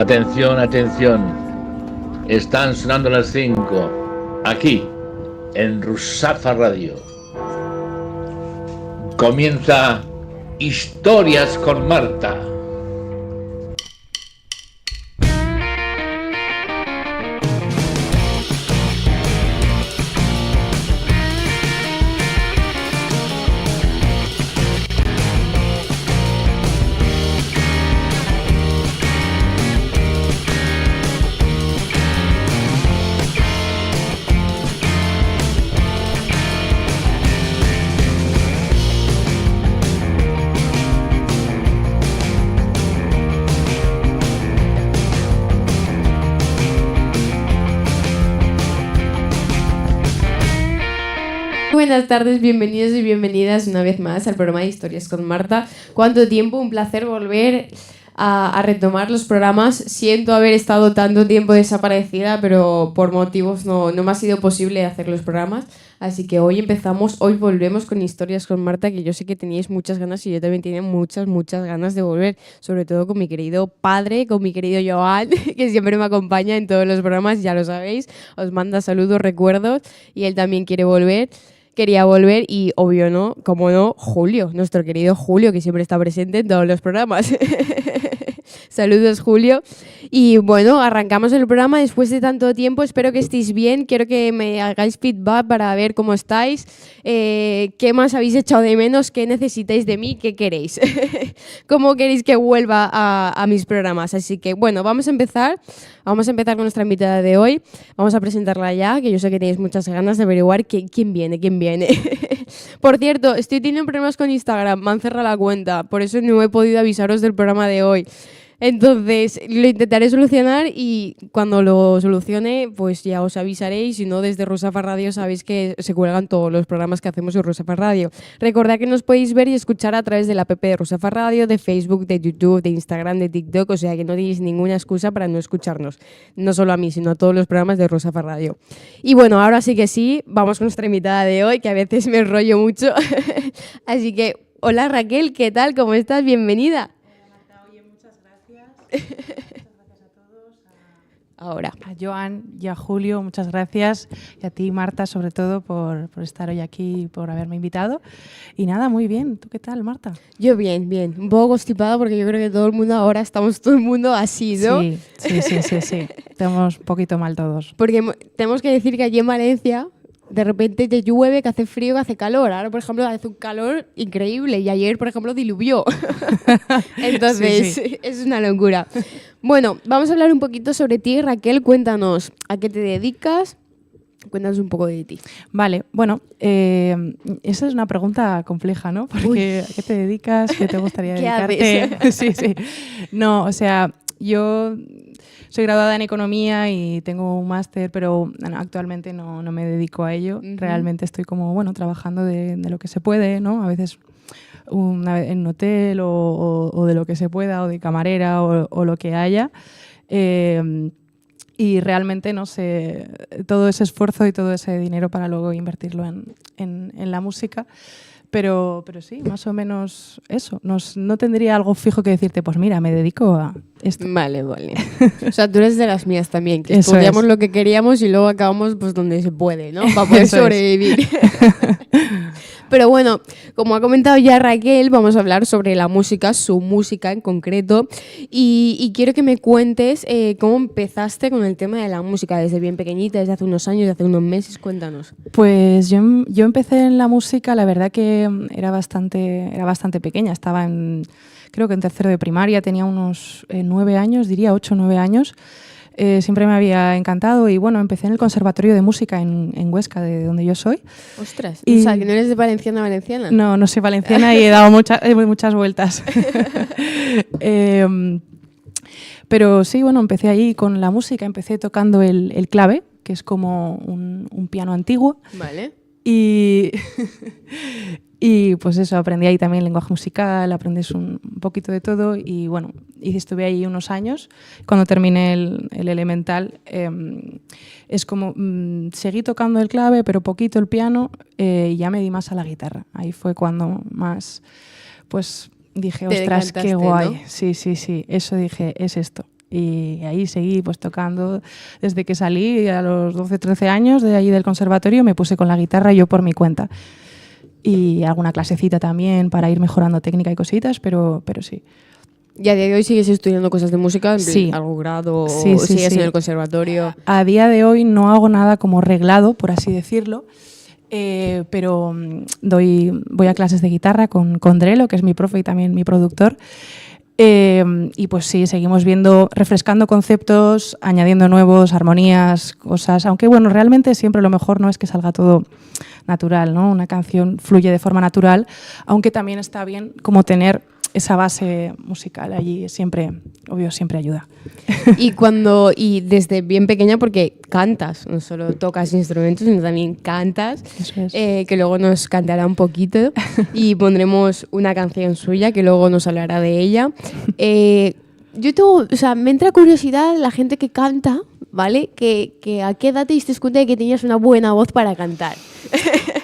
Atención, atención. Están sonando las 5. Aquí, en Rusafa Radio. Comienza Historias con Marta. Buenas tardes, bienvenidos y bienvenidas una vez más al programa de Historias con Marta. ¿Cuánto tiempo? Un placer volver a retomar los programas. Siento haber estado tanto tiempo desaparecida, pero por motivos no me ha sido posible hacer los programas. Así que hoy volvemos con Historias con Marta, que yo sé que teníais muchas ganas y yo también tenía muchas ganas de volver, sobre todo con mi querido padre, con mi querido Joan, que siempre me acompaña en todos los programas, ya lo sabéis, os manda saludos, recuerdos, y él también quería volver y, obvio no, como no, Julio, nuestro querido Julio, que siempre está presente en todos los programas. Saludos, Julio. Y bueno, arrancamos el programa después de tanto tiempo. Espero que estéis bien. Quiero que me hagáis feedback para ver cómo estáis. ¿Qué más habéis echado de menos? ¿Qué necesitáis de mí? ¿Qué queréis? ¿Cómo queréis que vuelva a mis programas? Así que bueno, vamos a empezar con nuestra invitada de hoy. Vamos a presentarla ya, que yo sé que tenéis muchas ganas de averiguar quién viene. Por cierto, estoy teniendo problemas con Instagram, me han cerrado la cuenta, por eso no he podido avisaros del programa de hoy. Entonces, lo intentaré solucionar y cuando lo solucione, pues ya os avisaré. Y si no, desde Rusafa Radio sabéis que se cuelgan todos los programas que hacemos en Rusafa Radio. Recordad que nos podéis ver y escuchar a través de la app de Rusafa Radio, de Facebook, de YouTube, de Instagram, de TikTok. O sea que no tenéis ninguna excusa para no escucharnos. No solo a mí, sino a todos los programas de Rusafa Radio. Y bueno, ahora sí que sí, vamos con nuestra invitada de hoy, que a veces me enrollo mucho. Así que, hola Raquel, ¿qué tal? ¿Cómo estás? Bienvenida. Muchas gracias a todos, Ahora. a Joan y a Julio, muchas gracias, y a ti, Marta, sobre todo por estar hoy aquí y por haberme invitado. Y nada, muy bien. ¿Tú qué tal, Marta? Yo bien. Un poco constipada porque yo creo que todo el mundo ahora estamos así, ¿no? Sí. Estamos un poquito mal todos. Porque tenemos que decir que allí en Valencia de repente te llueve, que hace frío, que hace calor. Ahora, por ejemplo, hace un calor increíble y ayer, por ejemplo, diluvió. Entonces, sí. Es una locura. Bueno, vamos a hablar un poquito sobre ti, Raquel. Cuéntanos, ¿a qué te dedicas? Cuéntanos un poco de ti. Vale, bueno, esa es una pregunta compleja, ¿no? Porque ¿a qué te dedicas? ¿Qué te gustaría dedicarte? ¿Qué haces? Sí. No, o sea, yo soy graduada en Economía y tengo un máster, pero actualmente no me dedico a ello. Uh-huh. Realmente estoy como, bueno, trabajando de lo que se puede, ¿no? A veces en un hotel o de lo que se pueda, o de camarera o lo que haya. Y realmente, no sé, todo ese esfuerzo y todo ese dinero para luego invertirlo en la música. Pero sí, más o menos eso. No tendría algo fijo que decirte, pues mira, me dedico a esto. Vale. O sea, tú eres de las mías también, que estudiamos lo que queríamos y luego acabamos pues donde se puede, ¿no? Para poder sobrevivir. Pero bueno, como ha comentado ya Raquel, vamos a hablar sobre la música, su música en concreto. Y quiero que me cuentes cómo empezaste con el tema de la música, desde bien pequeñita, desde hace unos años, desde hace unos meses. Cuéntanos. Pues yo empecé en la música, la verdad que era bastante pequeña. Estaba creo que en tercero de primaria, tenía unos 9 años, diría 8 o 9 años. Siempre me había encantado y bueno, empecé en el Conservatorio de Música en Huesca, de donde yo soy. Ostras, o sea, que no eres de valenciana. No soy valenciana y he dado muchas vueltas. Pero sí, bueno, empecé ahí con la música, empecé tocando el clave, que es como un piano antiguo. Vale. Y pues eso, aprendí ahí también lenguaje musical, aprendes un poquito de todo y bueno, estuve ahí unos años. Cuando terminé el elemental, es como seguí tocando el clave, pero poquito el piano, y ya me di más a la guitarra. Ahí fue cuando más, pues dije, ostras, qué guay. ¿No? Sí, eso dije, es esto. Y ahí seguí pues tocando desde que salí a los 12, 13 años de allí del conservatorio, me puse con la guitarra yo por mi cuenta. Y alguna clasecita también para ir mejorando técnica y cositas, pero sí. ¿Y a día de hoy sigues estudiando cosas de música? Sí. ¿Algún grado? Sí, ¿O sí, sigues sí. en el conservatorio? A día de hoy no hago nada como reglado, por así decirlo, pero voy a clases de guitarra con Drelo, que es mi profe y también mi productor. Y pues sí, seguimos refrescando conceptos, añadiendo nuevos, armonías, cosas, aunque bueno, realmente siempre lo mejor no es que salga todo natural, ¿no? Una canción fluye de forma natural, aunque también está bien como tener esa base musical allí, siempre, obvio, siempre ayuda. Y desde bien pequeña, porque cantas, no solo tocas instrumentos, sino también cantas, Eso es. que luego nos cantará un poquito y pondremos una canción suya que luego nos hablará de ella. Me entra curiosidad la gente que canta, ¿vale? Que ¿a qué edad te diste cuenta de que tenías una buena voz para cantar?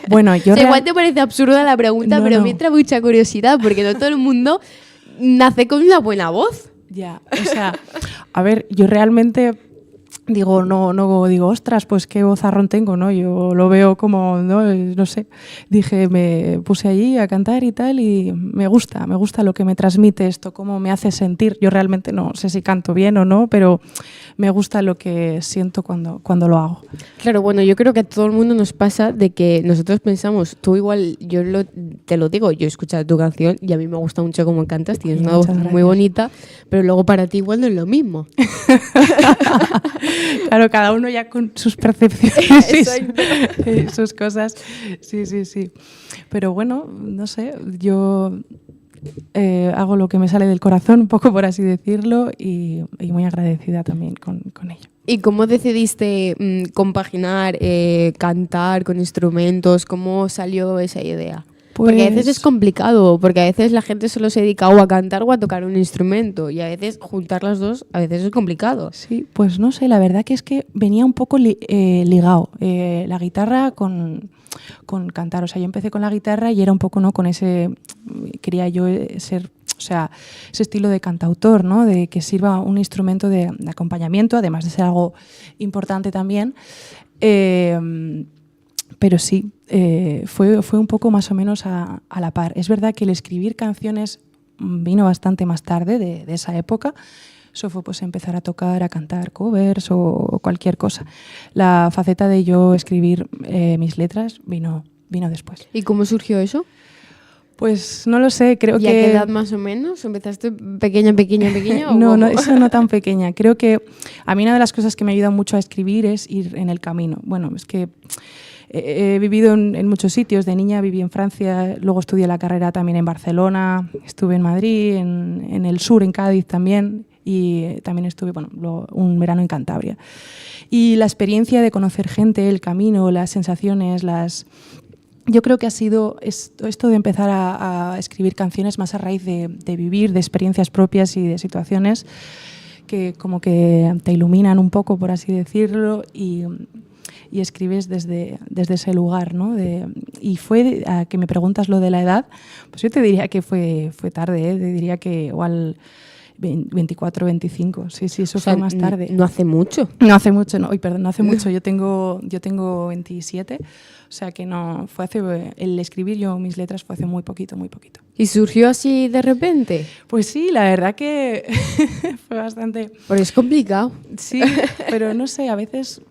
Bueno, yo igual te parece absurda la pregunta, pero me entra mucha curiosidad porque no todo el mundo nace con una buena voz. Ya, o sea, a ver, yo realmente digo, no digo, ostras, pues qué vozarrón tengo, ¿no? Yo lo veo como, no sé, dije, me puse allí a cantar y tal y me gusta lo que me transmite esto, cómo me hace sentir. Yo realmente no sé si canto bien o no, pero me gusta lo que siento cuando lo hago. Claro, bueno, yo creo que a todo el mundo nos pasa de que nosotros pensamos, tú igual, te lo digo, yo he escuchado tu canción y a mí me gusta mucho cómo cantas, tienes una voz muy bonita, pero luego para ti igual no es lo mismo. Claro, cada uno ya con sus percepciones y sus cosas. Sí. Pero bueno, no sé, yo hago lo que me sale del corazón, un poco por así decirlo, y muy agradecida también con ello. ¿Y cómo decidiste compaginar cantar con instrumentos? ¿Cómo salió esa idea? Porque a veces es complicado, porque a veces la gente solo se dedica o a cantar o a tocar un instrumento y a veces juntar las dos a veces es complicado. Sí, pues no sé, la verdad que es que venía un poco ligado la guitarra con cantar. O sea, yo empecé con la guitarra y era un poco, ¿no? Con quería yo ser, o sea, ese estilo de cantautor, ¿no? De que sirva un instrumento de acompañamiento, además de ser algo importante también. Pero sí, fue un poco más o menos a la par. Es verdad que el escribir canciones vino bastante más tarde de esa época. Eso fue pues empezar a tocar, a cantar covers o cualquier cosa. La faceta de yo escribir mis letras vino después. ¿Y cómo surgió eso? Pues no lo sé, creo que... ¿Y a qué edad más o menos? ¿Empezaste pequeña? No, eso no tan pequeña. Creo que a mí una de las cosas que me ayuda mucho a escribir es ir en el camino. Bueno, es que he vivido en muchos sitios. De niña viví en Francia, luego estudié la carrera también en Barcelona, estuve en Madrid, en el sur, en Cádiz también, y también estuve un verano en Cantabria. Y la experiencia de conocer gente, el camino, las sensaciones, yo creo que ha sido esto de empezar a escribir canciones más a raíz de vivir, de experiencias propias y de situaciones que como que te iluminan un poco, por así decirlo, y escribes desde ese lugar, ¿no? Y fue, a que me preguntas lo de la edad, pues yo te diría que fue tarde, ¿eh? Te diría que igual 24, 25, sí, eso fue más tarde. No hace mucho. No hace mucho, no hace mucho, yo tengo 27, o sea que no, el escribir yo mis letras fue hace muy poquito. ¿Y surgió así de repente? Pues sí, la verdad que fue bastante... Pero es complicado. Sí, pero no sé, a veces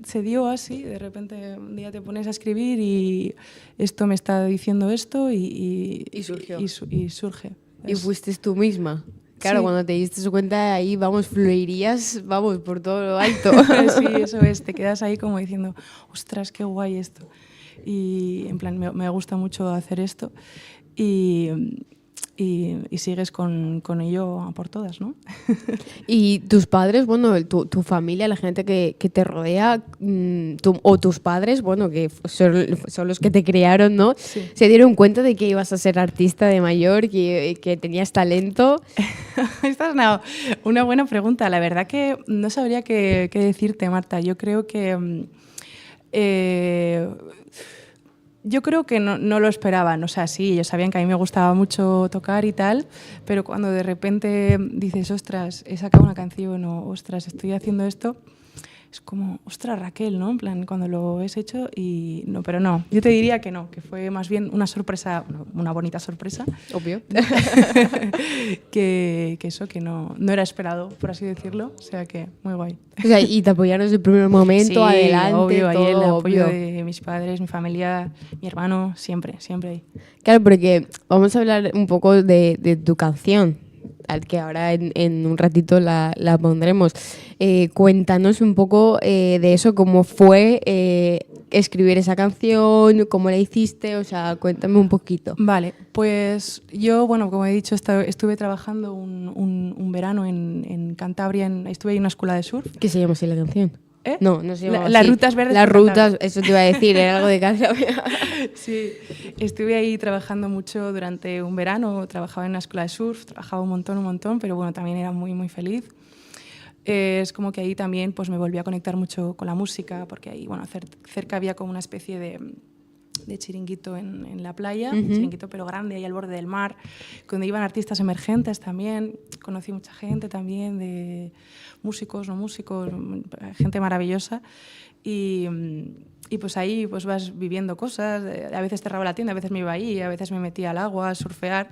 se dio así, de repente un día te pones a escribir y esto me está diciendo esto y surgió. Y surge. Y fuiste tú misma. Claro, sí. Cuando te diste cuenta, ahí, fluirías, por todo lo alto. Sí, eso es, te quedas ahí como diciendo, ostras, qué guay esto. Y en plan, me gusta mucho hacer esto y sigues con ello a por todas, ¿no? Y tus padres, tu familia, la gente que te rodea, o tus padres, que son los que te criaron, ¿no? Sí. ¿Se dieron cuenta de que ibas a ser artista de mayor, que tenías talento? Esta es una buena pregunta. La verdad que no sabría qué decirte, Marta. Yo creo que... Yo creo que no lo esperaban, o sea, sí, ellos sabían que a mí me gustaba mucho tocar y tal, pero cuando de repente dices, ostras, he sacado una canción o ostras, estoy haciendo esto, es como, ostras, Raquel, ¿no? En plan, cuando lo has hecho y no, pero no, yo te diría que no, que fue más bien una sorpresa, una bonita sorpresa. Obvio. que eso, que no era esperado, por así decirlo, o sea que muy guay. O sea, y te apoyaron desde el primer momento, Sí, adelante, obvio, ahí el todo apoyo obvio. de mis padres, mi familia, mi hermano, siempre ahí. Claro, porque vamos a hablar un poco de tu canción, al que ahora en un ratito la pondremos. Cuéntanos un poco de eso, cómo fue escribir esa canción, cómo la hiciste, o sea, cuéntame un poquito. Vale, pues yo, bueno, como he dicho, estuve trabajando un verano en Cantabria, estuve en una escuela de surf. ¿Qué se llama así la canción? ¿Eh? No, no se llama Las así. rutas verdes. Las por Cantabria. rutas, eso te iba a decir, era algo de Cantabria. Sí, estuve ahí trabajando mucho durante un verano, trabajaba en una escuela de surf, trabajaba un montón, pero bueno, también era muy feliz. Es como que ahí también pues me volví a conectar mucho con la música, porque ahí, bueno, cerca había como una especie de chiringuito en la playa, un chiringuito pero grande, ahí al borde del mar, donde iban artistas emergentes también, conocí mucha gente también, de músicos, no músicos, gente maravillosa, y pues ahí pues vas viviendo cosas, a veces cerraba la tienda, a veces me iba ahí, a veces me metía al agua a surfear,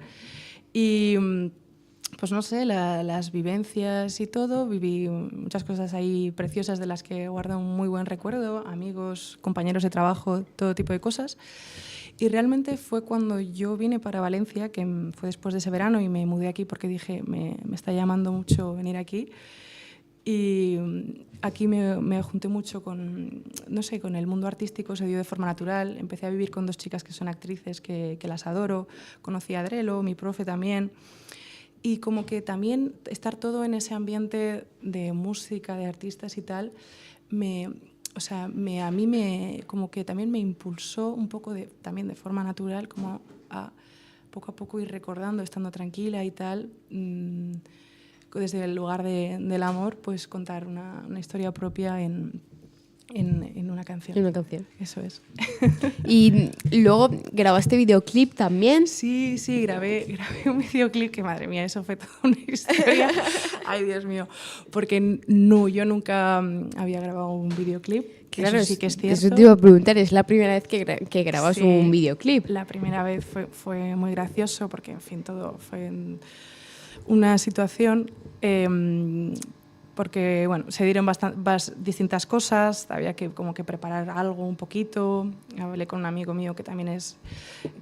y pues no sé, las vivencias y todo, viví muchas cosas ahí preciosas de las que guardo un muy buen recuerdo, amigos, compañeros de trabajo, todo tipo de cosas. Y realmente fue cuando yo vine para Valencia, que fue después de ese verano, y me mudé aquí porque dije, me está llamando mucho venir aquí. Y aquí me junté mucho con, no sé, con el mundo artístico, se dio de forma natural. Empecé a vivir con 2 chicas que son actrices, que las adoro. Conocí a Adrelo, mi profe también. Y como que también estar todo en ese ambiente de música, de artistas y tal, a mí como que también me impulsó un poco también de forma natural como a poco ir recordando, estando tranquila y tal, desde el lugar del amor, pues contar una historia propia en una canción. En una canción. Eso es. Y luego grabaste videoclip también. Sí, grabé un videoclip que, madre mía, eso fue toda una historia. Ay, Dios mío. Porque yo nunca había grabado un videoclip. Claro, eso sí que es cierto. Eso te iba a preguntar, ¿es la primera vez que grabas Sí, un videoclip? La primera vez fue muy gracioso porque, en fin, todo fue una situación... porque bueno, se dieron distintas cosas, había que como que preparar algo un poquito. Hablé con un amigo mío que también es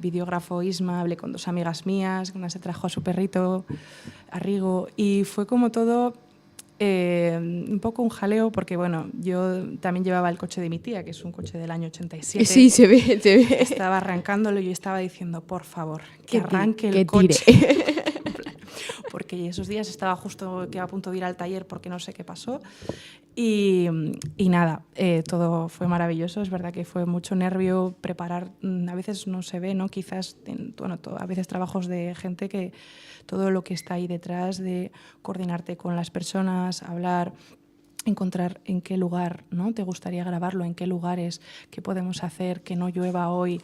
videógrafo, Isma, hablé con 2 amigas mías, una se trajo a su perrito, a Rigo, y fue como todo un poco un jaleo, porque bueno, yo también llevaba el coche de mi tía, que es un coche del año 87. Sí, se ve. Estaba arrancándolo y yo estaba diciendo, por favor, que arranque el que coche. tire. Porque esos días estaba justo que a punto de ir al taller porque no sé qué pasó y nada, todo fue maravilloso. Es verdad que fue mucho nervio preparar, a veces no se ve, ¿no? Quizás, a veces trabajos de gente que todo lo que está ahí detrás de coordinarte con las personas, hablar, encontrar en qué lugar, ¿no?, te gustaría grabarlo, en qué lugares, qué podemos hacer, que no llueva hoy.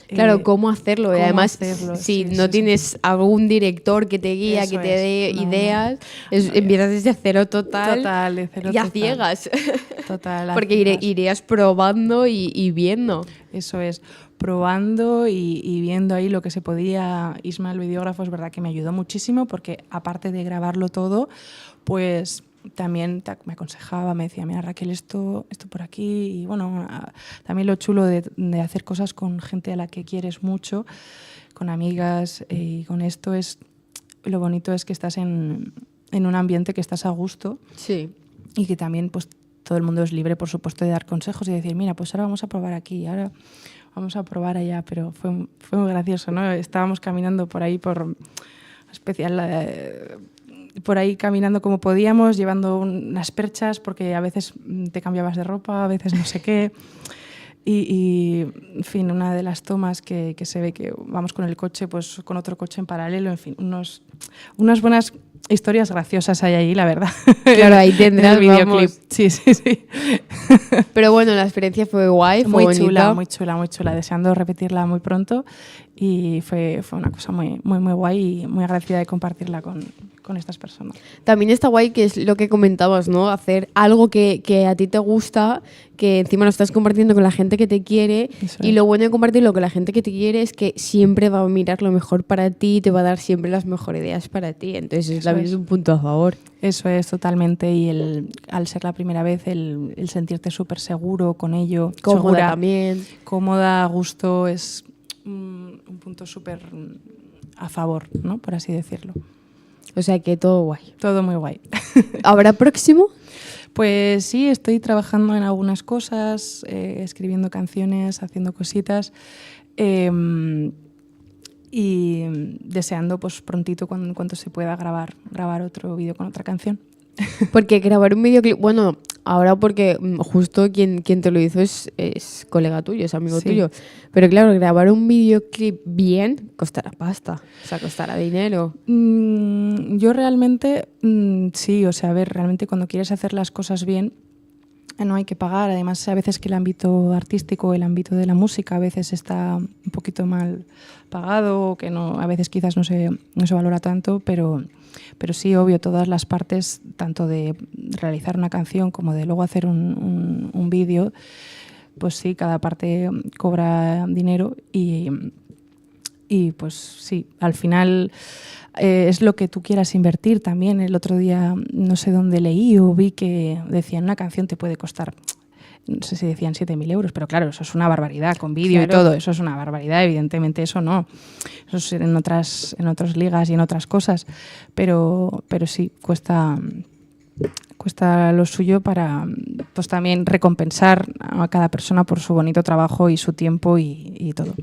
Claro, cómo hacerlo. Y además, si sí, no tienes algún director que te guía, Eso que te dé es. ideas, empiezas desde cero total. Total, de cero y a total. ciegas. Total. Porque irías probando y viendo. Eso es, probando y viendo ahí lo que se podía. Isma, el videógrafo, es verdad que me ayudó muchísimo porque aparte de grabarlo todo, pues también me aconsejaba, me decía, mira Raquel, esto por aquí. Y bueno, también lo chulo de hacer cosas con gente a la que quieres mucho, con amigas, y con esto es, lo bonito es que estás en un ambiente que estás a gusto. Sí. Y que también pues todo el mundo es libre, por supuesto, de dar consejos y decir, mira, pues ahora vamos a probar aquí, ahora vamos a probar allá. Pero fue muy gracioso, ¿no? Estábamos caminando por ahí, por ahí caminando como podíamos, llevando unas perchas, porque a veces te cambiabas de ropa, a veces no sé qué. Y en fin, una de las tomas que se ve que vamos con el coche, pues con otro coche en paralelo, en fin, unas buenas historias graciosas hay ahí, la verdad. Claro, ahí tendrás el videoclip. vamos. Sí. Pero bueno, la experiencia fue guay, fue bonita. Muy chula. Deseando repetirla muy pronto y fue una cosa muy guay y muy agradecida de compartirla con estas personas. También está guay, que es lo que comentabas, ¿no? Hacer algo que a ti te gusta, que encima lo estás compartiendo con la gente que te quiere. Eso Y es. lo bueno de compartirlo con la gente que te quiere es que siempre va a mirar lo mejor para ti, te va a dar siempre las mejores ideas para ti. Entonces Eso también es. es un punto a favor. Eso es totalmente, y al ser la primera vez, el sentirte súper seguro con ello, Cómoda segura, también. cómoda, a gusto, es un punto súper a favor, ¿no? Por así decirlo. O sea que todo guay. Todo muy guay. ¿Habrá próximo? Pues sí, estoy trabajando en algunas cosas, escribiendo canciones, haciendo cositas y deseando pues prontito, en cuanto se pueda, grabar otro vídeo con otra canción. Porque grabar un videoclip, bueno, ahora porque justo quien te lo hizo es colega tuyo, es amigo Sí. tuyo. Pero claro, grabar un videoclip bien costará pasta, o sea, costará dinero. Yo realmente, sí, o sea, a ver, realmente cuando quieres hacer las cosas bien, no hay que pagar. Además, a veces que el ámbito artístico, el ámbito de la música, a veces está un poquito mal pagado, o que no, a veces quizás no se valora tanto, pero sí, obvio, todas las partes, tanto de realizar una canción como de luego hacer un vídeo, pues sí, cada parte cobra dinero y pues sí, al final es lo que tú quieras invertir también. El otro día no sé dónde leí o vi que decían una canción te puede costar, no sé si decían 7.000 euros, pero claro, eso es una barbaridad, con vídeo y Claro. todo, eso es una barbaridad, evidentemente eso no. Eso es en otras ligas y en otras cosas, pero sí, cuesta lo suyo para pues también recompensar a cada persona por su bonito trabajo y su tiempo y todo.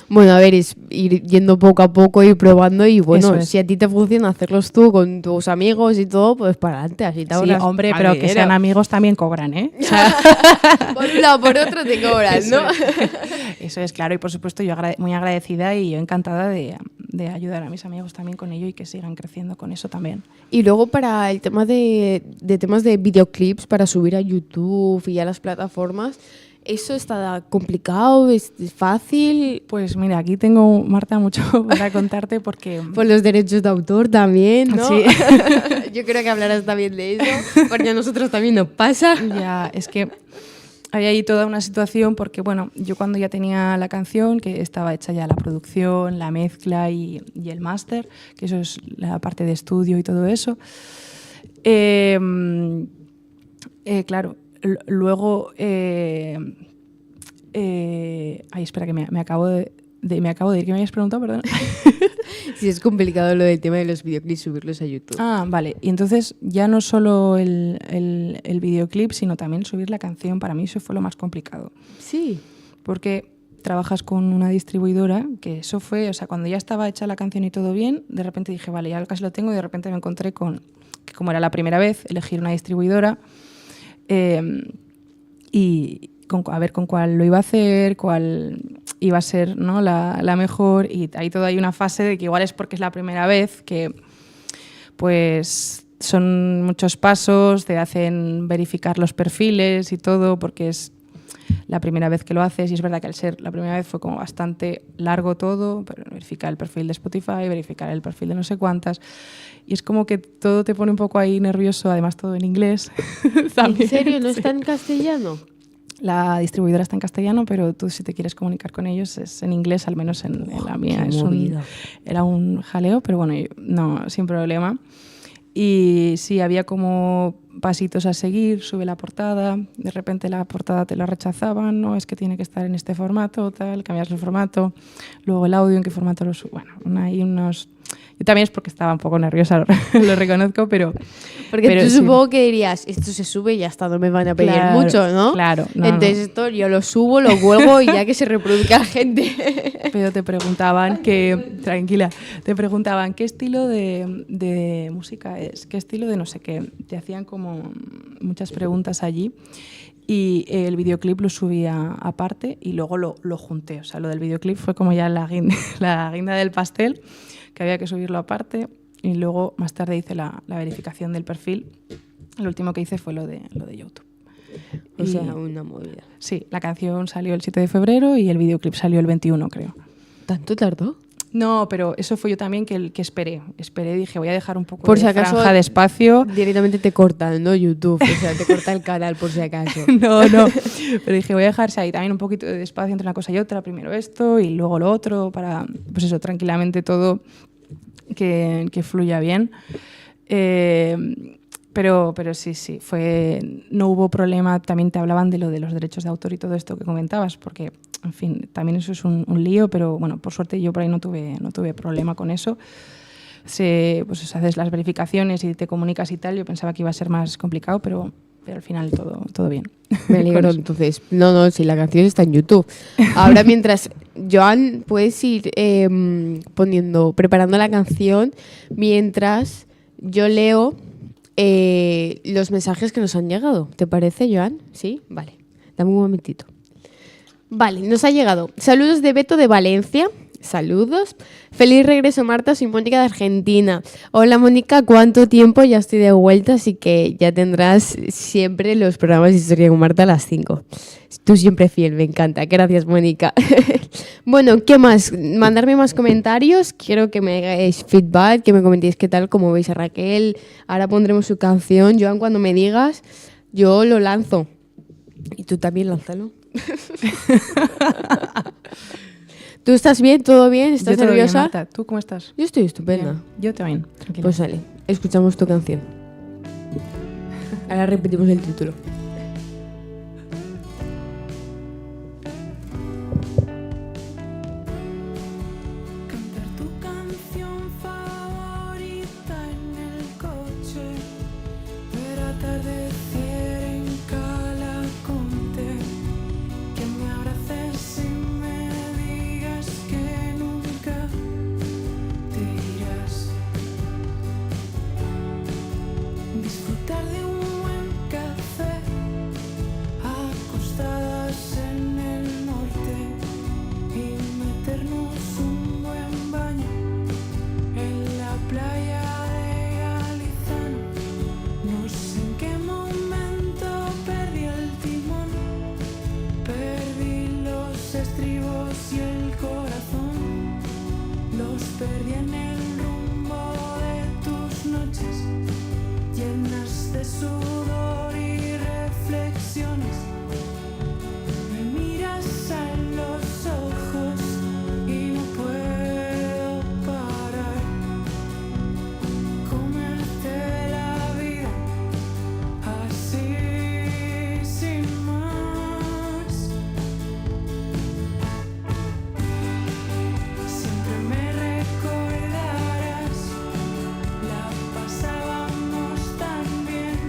Bueno, a ver, es ir yendo poco a poco y probando y bueno, Eso es. si a ti te funciona hacerlos tú con tus amigos y todo, pues para adelante, así te Sí, ahorras hombre, más pero que dinero. sean amigos también cobran, ¿eh? O sea, Por un lado, por otro te cobran, ¿no? eso es claro, y por supuesto yo muy agradecida y yo encantada de ayudar a mis amigos también con ello y que sigan creciendo con eso también. Y luego para el tema de temas de videoclips para subir a YouTube y a las plataformas, ¿eso está complicado? ¿Es fácil? Pues mira, aquí tengo, Marta, mucho para contarte porque... Por los derechos de autor también, ¿no? Sí. Yo creo que hablarás también de eso, porque a nosotros también nos pasa. Ya, es que hay ahí toda una situación porque, bueno, yo cuando ya tenía la canción, que estaba hecha ya la producción, la mezcla y el máster, que eso es la parte de estudio y todo eso, claro, luego... ay, espera, que me acabo de ir. ¿Qué me habías preguntado? Perdón. Sí, es complicado lo del tema de los videoclips, subirlos a YouTube. Ah, vale. Y entonces ya no solo el videoclip, sino también subir la canción. Para mí eso fue lo más complicado. Sí. Porque trabajas con una distribuidora, que eso fue, o sea, cuando ya estaba hecha la canción y todo bien, de repente dije, vale, ya casi lo tengo, y de repente me encontré con que, como era la primera vez, elegir una distribuidora y a ver con cuál lo iba a hacer, cuál iba a ser, ¿no?, la mejor, y ahí todo hay una fase de que igual es porque es la primera vez, que pues son muchos pasos, te hacen verificar los perfiles y todo, porque es la primera vez que lo haces, y es verdad que al ser la primera vez fue como bastante largo todo, pero verificar el perfil de Spotify, verificar el perfil de no sé cuántas, y es como que todo te pone un poco ahí nervioso, además todo en inglés. ¿En serio? ¿No está en castellano? La distribuidora está en castellano, pero tú si te quieres comunicar con ellos es en inglés, al menos en la mía. Era un jaleo, pero bueno, no, sin problema. Y sí, había como pasitos a seguir, sube la portada, de repente la portada te la rechazaban, no, es que tiene que estar en este formato, tal, cambias el formato, luego el audio, en qué formato lo sube. Bueno, hay unos... Yo también es porque estaba un poco nerviosa, lo reconozco, pero... Porque tú sí. supongo que dirías, esto se sube y ya está, no me van a pedir mucho, ¿no? Claro. Entonces esto yo lo subo, lo cuelgo y ya que se reproduzca la gente. Pero te preguntaban te preguntaban qué estilo de música es, qué estilo de no sé qué. Te hacían como muchas preguntas allí. Y el videoclip lo subía aparte y luego lo junté. O sea, lo del videoclip fue como ya la guinda del pastel, que había que subirlo aparte. y luego más tarde hice la verificación del perfil. Lo último que hice fue lo de YouTube. O sea, una movida. Sí, la canción salió el 7 de febrero y el videoclip salió el 21, creo. ¿Tanto tardó? No, pero eso fue yo también que esperé. Dije, voy a dejar un poco por de si acaso, franja de espacio. Directamente te cortan, ¿no? YouTube, o sea, te corta el canal por si acaso. No. Pero dije, voy a dejarse ahí también un poquito de espacio entre una cosa y otra. Primero esto y luego lo otro para, pues eso, tranquilamente todo que fluya bien. Pero sí, no hubo problema. También te hablaban de lo de los derechos de autor y todo esto que comentabas, porque, en fin, también eso es un lío, pero bueno, por suerte yo por ahí no tuve problema con eso. Pues haces las verificaciones y te comunicas y tal. Yo pensaba que iba a ser más complicado, pero al final todo bien. Me alegro, entonces. No, si la canción está en YouTube. Ahora, mientras, Joan, puedes ir preparando la canción mientras yo leo los mensajes que nos han llegado. ¿Te parece, Joan? ¿Sí? Vale. Dame un momentito. Vale, nos ha llegado. Saludos de Beto de Valencia. Saludos. Feliz regreso, Marta. Soy Mónica de Argentina. Hola, Mónica. ¿Cuánto tiempo? Ya estoy de vuelta, así que ya tendrás siempre los programas de Historia con Marta a las 5. Tú siempre fiel, me encanta. Gracias, Mónica. Bueno, ¿qué más? Mandarme más comentarios. Quiero que me hagáis feedback, que me comentéis qué tal, cómo veis a Raquel. Ahora pondremos su canción. Joan, cuando me digas, yo lo lanzo. Y tú también lánzalo. ¿Tú estás bien? ¿Todo bien? ¿Estás nerviosa? Bien, Marta. ¿Tú cómo estás? Yo estoy estupenda. Bien. Yo también, tranquila. Pues sale, escuchamos tu canción. Ahora repetimos el título. Cantar tu canción favorita en el coche, ver atardecer en Calaconte, que me abraces y me digas que nunca te irás. Disfrutar de un buen café, acostadas en el norte, y meternos un buen baño en la playa de Galizano. No sé en qué momento perdí el timón, perdí los estribos y el corazón, los perdí en el rumbo de tus noches llenas de sudor y reflexiones. Me miras a los ojos y no puedo parar. Comerte la vida así sin más. Siempre me recordarás, la pasábamos tan bien.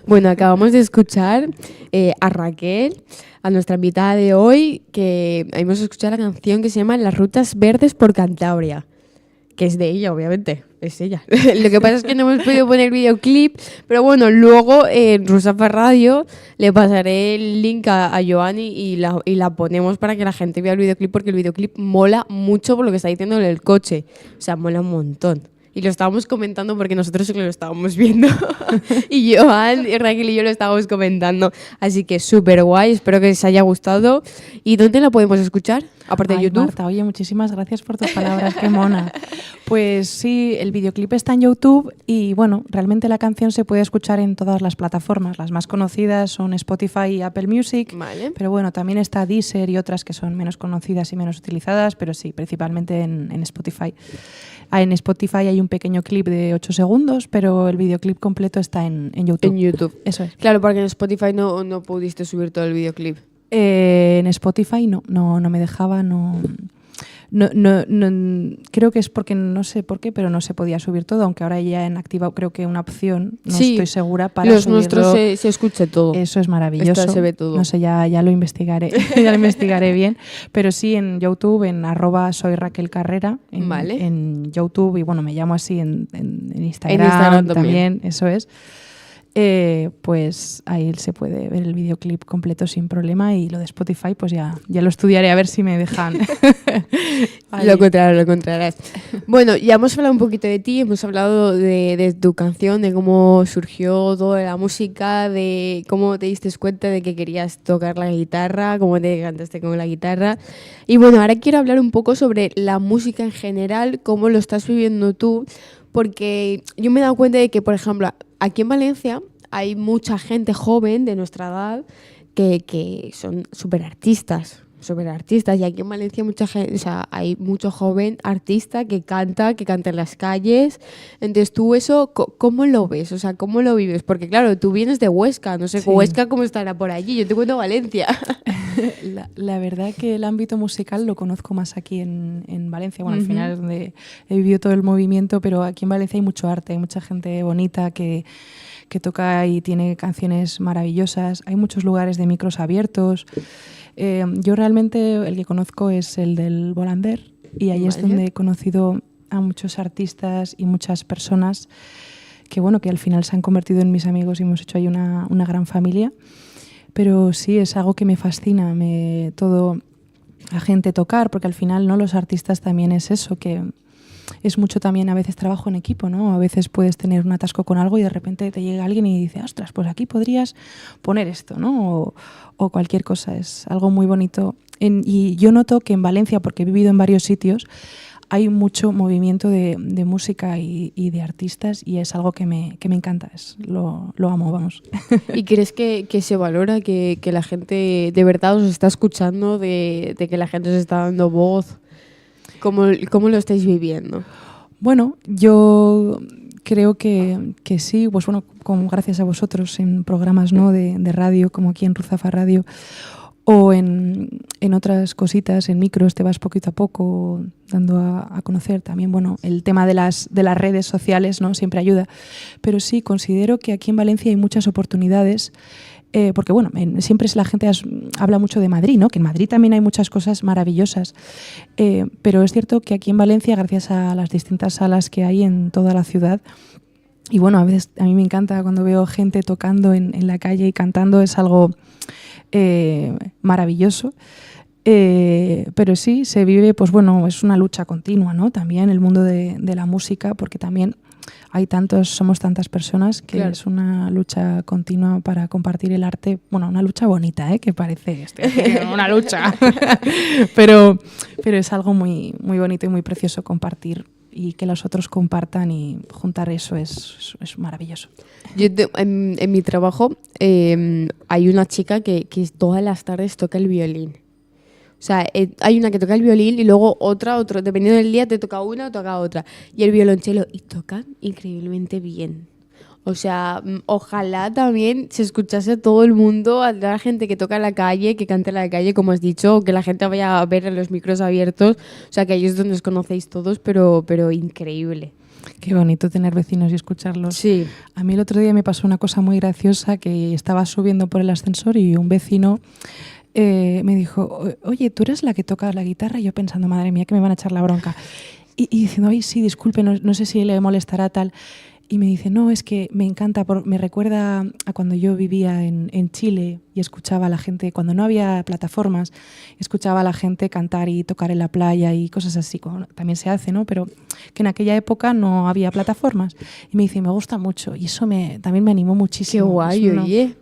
Bueno, acabamos de escuchar a Raquel, a nuestra invitada de hoy, que hemos escuchado la canción que se llama Las Rutas Verdes por Cantabria, que es de ella, obviamente, es ella. Lo que pasa es que no hemos podido poner videoclip, pero bueno, luego en Rusafa Radio le pasaré el link a Joani y la ponemos para que la gente vea el videoclip, porque el videoclip mola mucho por lo que está diciendo en el coche, o sea, mola un montón. Y lo estábamos comentando porque nosotros sí que lo estábamos viendo. Y Joan, y Raquel y yo lo estábamos comentando. Así que súper guay, espero que les haya gustado. ¿Y dónde la podemos escuchar? Aparte de YouTube. Marta, oye, muchísimas gracias por tus palabras, qué mona. Pues sí, el videoclip está en YouTube y bueno, realmente la canción se puede escuchar en todas las plataformas. Las más conocidas son Spotify y Apple Music, Vale. pero bueno, también está Deezer y otras que son menos conocidas y menos utilizadas, pero sí, principalmente en Spotify. En Spotify hay un pequeño clip de 8 segundos, pero el videoclip completo está en YouTube. En YouTube. Eso es. Claro, porque en Spotify no pudiste subir todo el videoclip. En Spotify no me dejaba, no, creo que es porque no sé por qué, pero no se podía subir todo, aunque ahora ya han activado creo que una opción, no Sí, estoy segura, para los subirlo. nuestros se escucha todo. Eso es maravilloso. Esta se ve todo. No sé, ya lo investigaré, ya lo investigaré bien. Pero sí en YouTube, en @soyraquelcarrera, Vale. en YouTube, y bueno, me llamo así en Instagram, En Instagram también. eso es. Pues ahí se puede ver el videoclip completo sin problema, y lo de Spotify pues ya lo estudiaré a ver si me dejan. Lo encontrarás. Bueno, ya hemos hablado un poquito de ti, hemos hablado de tu canción, de cómo surgió toda la música, de cómo te diste cuenta de que querías tocar la guitarra, cómo te cantaste con la guitarra. Y bueno, ahora quiero hablar un poco sobre la música en general, cómo lo estás viviendo tú, porque yo me he dado cuenta de que, por ejemplo, aquí en Valencia hay mucha gente joven de nuestra edad que son súper artistas, y aquí en Valencia mucha gente, o sea, hay mucho joven artista que canta en las calles. Entonces, ¿tú eso cómo lo ves? O sea, ¿cómo lo vives? Porque claro, tú vienes de Huesca, no sé, Sí. Huesca cómo estará por allí, yo te cuento Valencia. La verdad que el ámbito musical lo conozco más aquí en Valencia. Bueno, al Ujú. final es donde he vivido todo el movimiento, pero aquí en Valencia hay mucho arte, hay mucha gente bonita que toca y tiene canciones maravillosas. Hay muchos lugares de micros abiertos. Yo realmente el que conozco es el del Volander, y ahí es Vale. donde he conocido a muchos artistas y muchas personas que, bueno, que al final se han convertido en mis amigos y hemos hecho ahí una gran familia. Pero sí, es algo que me fascina, todo la gente tocar, porque al final, ¿no?, los artistas también es eso, que es mucho también a veces trabajo en equipo, ¿no? A veces puedes tener un atasco con algo y de repente te llega alguien y dice, ostras, pues aquí podrías poner esto, ¿no? O cualquier cosa, es algo muy bonito. Y yo noto que en Valencia, porque he vivido en varios sitios, hay mucho movimiento de música y de artistas, y es algo que me encanta, lo amo, vamos. ¿Y crees que se valora, que la gente de verdad os está escuchando, de que la gente os está dando voz? ¿Cómo lo estáis viviendo? Bueno, yo creo que sí, pues bueno, como gracias a vosotros en programas, ¿no?, de radio, como aquí en Ruzafa Radio, o en otras cositas, en micros, te vas poquito a poco dando a conocer también. Bueno, el tema de las redes sociales, ¿no?, siempre ayuda. Pero sí, considero que aquí en Valencia hay muchas oportunidades, porque bueno, siempre la gente habla mucho de Madrid, ¿no?, que en Madrid también hay muchas cosas maravillosas. Pero es cierto que aquí en Valencia, gracias a las distintas salas que hay en toda la ciudad, y bueno, a veces a mí me encanta cuando veo gente tocando en la calle y cantando, es algo maravilloso. Pero sí, se vive, pues bueno, es una lucha continua, ¿no?, también el mundo de la música, porque también somos tantas personas que Claro. es una lucha continua para compartir el arte. Bueno, una lucha bonita, que parece una lucha, pero es algo muy, muy bonito y muy precioso compartir, y que los otros compartan y juntar eso es maravilloso. En mi trabajo hay una chica que todas las tardes toca el violín. O sea, hay una que toca el violín y luego otra, dependiendo del día te toca una o toca otra. Y el violonchelo, y tocan increíblemente bien. O sea, ojalá también se escuchase todo el mundo, a la gente que toca en la calle, que cante en la calle, como has dicho, o que la gente vaya a ver en los micros abiertos. O sea, que ahí es donde os conocéis todos, pero increíble. Qué bonito tener vecinos y escucharlos. Sí. A mí el otro día me pasó una cosa muy graciosa, que estaba subiendo por el ascensor y un vecino me dijo, oye, ¿tú eres la que toca la guitarra? Y yo pensando, madre mía, que me van a echar la bronca. Y diciendo, ay, sí, disculpe, no sé si le molestará tal. Y me dice, no, es que me encanta, me recuerda a cuando yo vivía en Chile y escuchaba a la gente, cuando no había plataformas, escuchaba a la gente cantar y tocar en la playa y cosas así. Bueno, también se hace, ¿no? Pero que en aquella época no había plataformas. Y me dice, me gusta mucho. Y eso también me animó muchísimo. Qué guay, oye.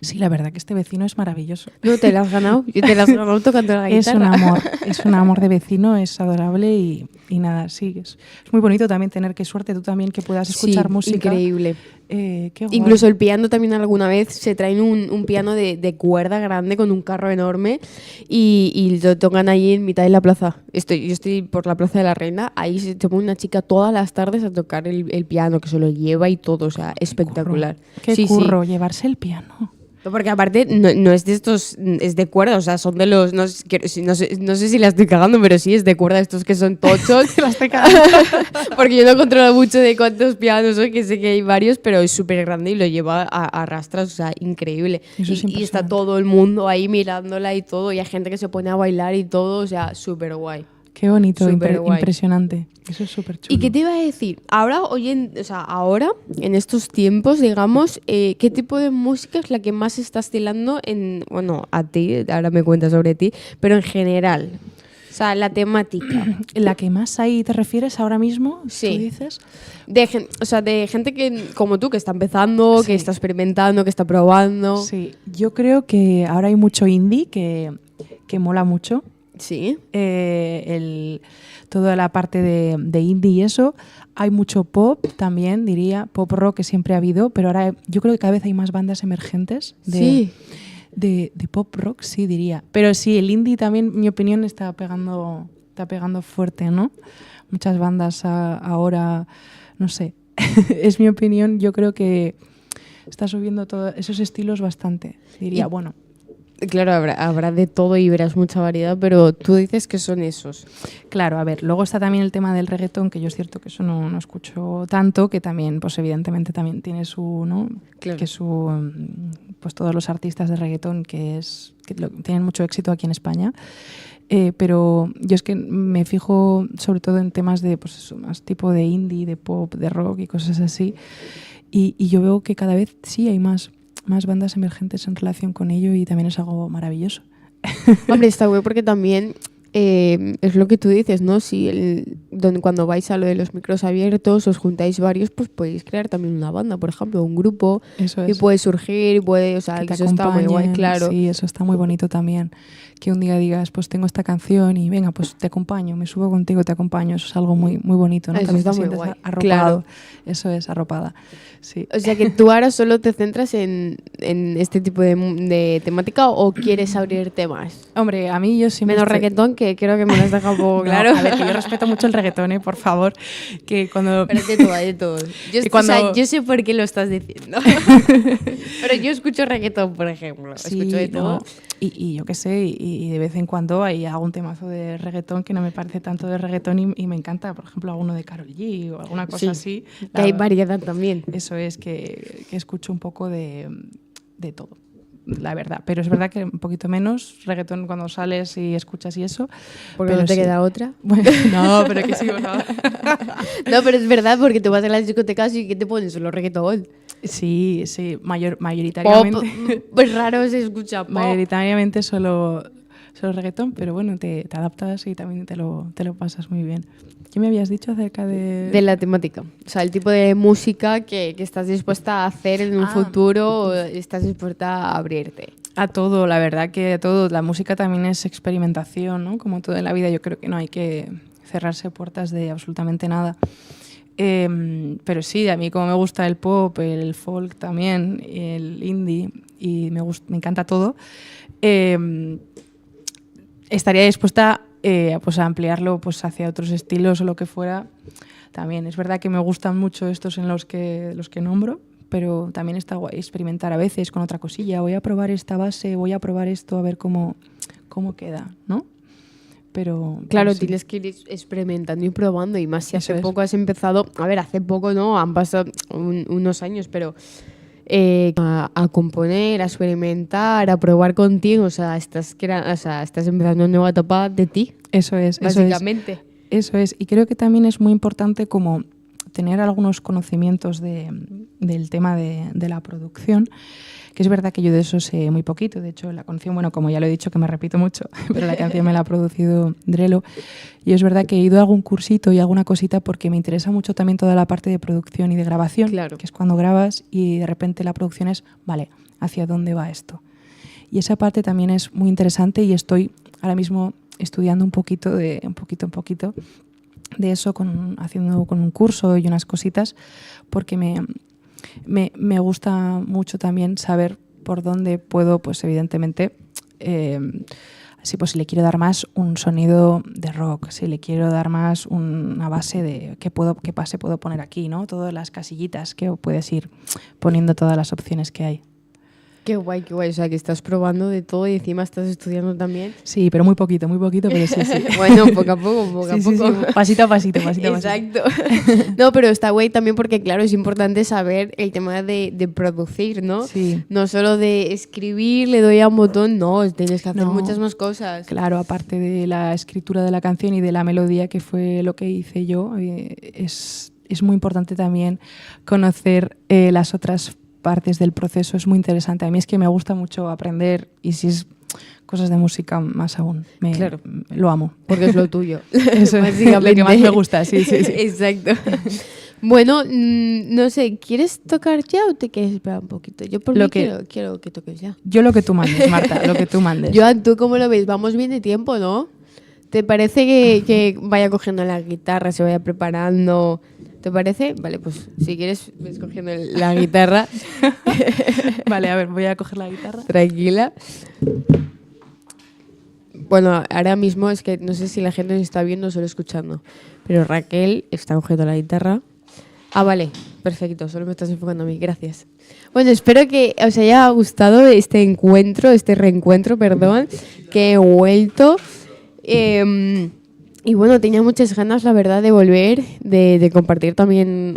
Sí, la verdad que este vecino es maravilloso. No, te la has ganado. Yo te la has ganado tocando la guitarra. Es un amor de vecino, es adorable y nada, sí. Es muy bonito también tener, qué suerte tú también que puedas escuchar música. Increíble. Qué guay. Incluso el piano también alguna vez se traen un piano de cuerda grande con un carro enorme y lo tocan ahí en mitad de la plaza. Yo estoy por la Plaza de la Reina, ahí se toma una chica todas las tardes a tocar el piano, que se lo lleva y todo, o sea, espectacular. Qué curro llevarse el piano. Porque aparte no es de estos, es de cuerda, o sea, son de los, no sé si la estoy cagando, pero sí es de cuerda, estos que son tochos. La estoy cagando. Porque yo no controlo mucho de cuántos pianos son, que sé que hay varios, pero es súper grande y lo lleva a rastras, o sea, increíble. Y está todo el mundo ahí mirándola y todo, y hay gente que se pone a bailar y todo, o sea, súper guay. Qué bonito, Superguay. Impresionante. Eso es súper chulo. ¿Y qué te iba a decir? Ahora, ahora, en estos tiempos, digamos, ¿qué tipo de música es la que más se está estilando a ti, ahora me cuentas sobre ti, pero en general? O sea, la temática. ¿La que más ahí te refieres ahora mismo? Sí. ¿Tú dices? De gente que, como tú, que está empezando, sí, que está experimentando, que está probando. Sí, yo creo que ahora hay mucho indie que mola mucho. Sí. Toda la parte de indie y eso. Hay mucho pop también, diría, pop rock que siempre ha habido, pero ahora yo creo que cada vez hay más bandas emergentes de pop rock, sí, diría. Pero sí, el indie también, en mi opinión, está pegando fuerte, ¿no? Muchas bandas ahora, no sé, es mi opinión, yo creo que está subiendo todos esos estilos bastante, diría, bueno. Claro, habrá de todo y verás mucha variedad, pero tú dices que son esos. Claro, a ver, luego está también el tema del reggaetón, que yo es cierto que eso no escucho tanto, que también, pues evidentemente también tiene su, ¿no? Claro. Que pues todos los artistas de reggaetón que tienen mucho éxito aquí en España. Pero yo es que me fijo sobre todo en temas de, pues eso, más tipo de indie, de pop, de rock y cosas así. Y yo veo que cada vez sí hay más bandas emergentes en relación con ello y también es algo maravilloso. Hombre, está bueno porque también es lo que tú dices, ¿no? Si cuando vais a lo de los micros abiertos, os juntáis varios, pues podéis crear también una banda, por ejemplo, un grupo. Eso es. Y puede surgir, o sea, que eso está muy guay, claro. Sí, eso está muy bonito también. Que un día digas, pues tengo esta canción y venga, pues te acompaño, me subo contigo, te acompaño. Eso es algo muy, muy bonito, ¿no? Eso también está te muy guay. Arropado. Claro. Eso es, arropada. Sí. O sea que tú ahora solo te centras en este tipo de temática o quieres abrirte más. Hombre, a mí yo siempre... Menos reggaetón, que creo que me lo has dejado un poco claro. No, a ver, que yo respeto mucho el reggaetón, por favor. Que cuando... Pero de todo. O sea, yo sé por qué lo estás diciendo. Pero yo escucho reggaetón, por ejemplo. Sí, escucho de todo. No. Y yo qué sé, y de vez en cuando hay algún temazo de reggaetón que no me parece tanto de reggaetón y me encanta, por ejemplo, alguno de Karol G o alguna cosa así. Que hay variedad también. Eso es, que escucho un poco de todo, la verdad. Pero es verdad que un poquito menos reggaetón cuando sales y escuchas y eso. Porque pero no te queda otra. Bueno, no, pero que sí, por favor. No, pero es verdad, porque tú vas a las discotecas y ¿qué te pones? Solo reggaetón. Sí, mayoritariamente. Pop, pues raro se escucha pop. Mayoritariamente solo reggaetón, pero bueno, te adaptas y también te lo pasas muy bien. ¿Qué me habías dicho acerca de...? De la temática. O sea, el tipo de música que estás dispuesta a hacer en un futuro o estás dispuesta a abrirte. A todo, la verdad que a todo. La música también es experimentación, ¿no? Como todo en la vida, yo creo que no hay que cerrarse puertas de absolutamente nada. Pero sí, a mí como me gusta el pop, el folk también, el indie, y me encanta todo, estaría dispuesta pues a ampliarlo pues hacia otros estilos o lo que fuera. También es verdad que me gustan mucho estos en los que nombro, pero también está guay experimentar a veces con otra cosilla. Voy a probar esta base, voy a probar esto, a ver cómo queda, ¿no? pero... Claro, sí. tienes que ir experimentando y probando, y más si Eso hace es. poco has empezado, a ver, hace poco no, han pasado unos años, pero a componer, a experimentar, a probar contigo, o sea, estás empezando una nueva etapa de ti, Eso es. básicamente. Eso es, y creo que también es muy importante como tener algunos conocimientos del tema de la producción, que es verdad que yo de eso sé muy poquito. De hecho, la canción, bueno, como ya lo he dicho, que me repito mucho, pero la canción me la ha producido Drelo, y es verdad que he ido a algún cursito y alguna cosita porque me interesa mucho también toda la parte de producción y de grabación, Claro. que es cuando grabas y de repente la producción es, vale, ¿hacia dónde va esto? Y esa parte también es muy interesante y estoy ahora mismo estudiando un poquito de eso, haciendo con un curso y unas cositas, porque me gusta mucho también saber por dónde puedo, pues evidentemente, así pues si le quiero dar más un sonido de rock, si le quiero dar más una base de qué base puedo poner aquí, ¿no? Todas las casillitas que puedes ir poniendo, todas las opciones que hay. Qué guay, o sea, que estás probando de todo y encima estás estudiando también. Sí, pero muy poquito, pero sí. Bueno, poco a poco, Sí, pasito a pasito. Exacto. No, pero está guay también porque, claro, es importante saber el tema de producir, ¿no? Sí. No solo de escribir, le doy a un botón, no, tienes que hacer No. muchas más cosas. Claro, aparte de la escritura de la canción y de la melodía, que fue lo que hice yo, es muy importante también conocer las otras partes del proceso. Es muy interesante. A mí es que me gusta mucho aprender, y si es cosas de música más aún. Claro. Lo amo. Porque es lo tuyo. Eso es básicamente. lo que más me gusta, sí. Exacto. Bueno, no sé, ¿quieres tocar ya o te quieres esperar un poquito? Yo por mí quiero que toques ya. Yo lo que tú mandes, Marta, lo que tú mandes. Joan, ¿tú cómo lo ves? Vamos bien de tiempo, ¿no? ¿Te parece que vaya cogiendo la guitarra, se vaya preparando? ¿Te parece? Vale, pues si quieres, ves cogiendo la guitarra. Vale, a ver, voy a coger la guitarra. Tranquila. Bueno, ahora mismo es que no sé si la gente nos está viendo o solo escuchando, pero Raquel está cogiendo la guitarra. Ah, vale, perfecto, solo me estás enfocando a mí, gracias. Bueno, espero que os haya gustado este reencuentro, que he vuelto. Y bueno, tenía muchas ganas, la verdad, de volver, de compartir también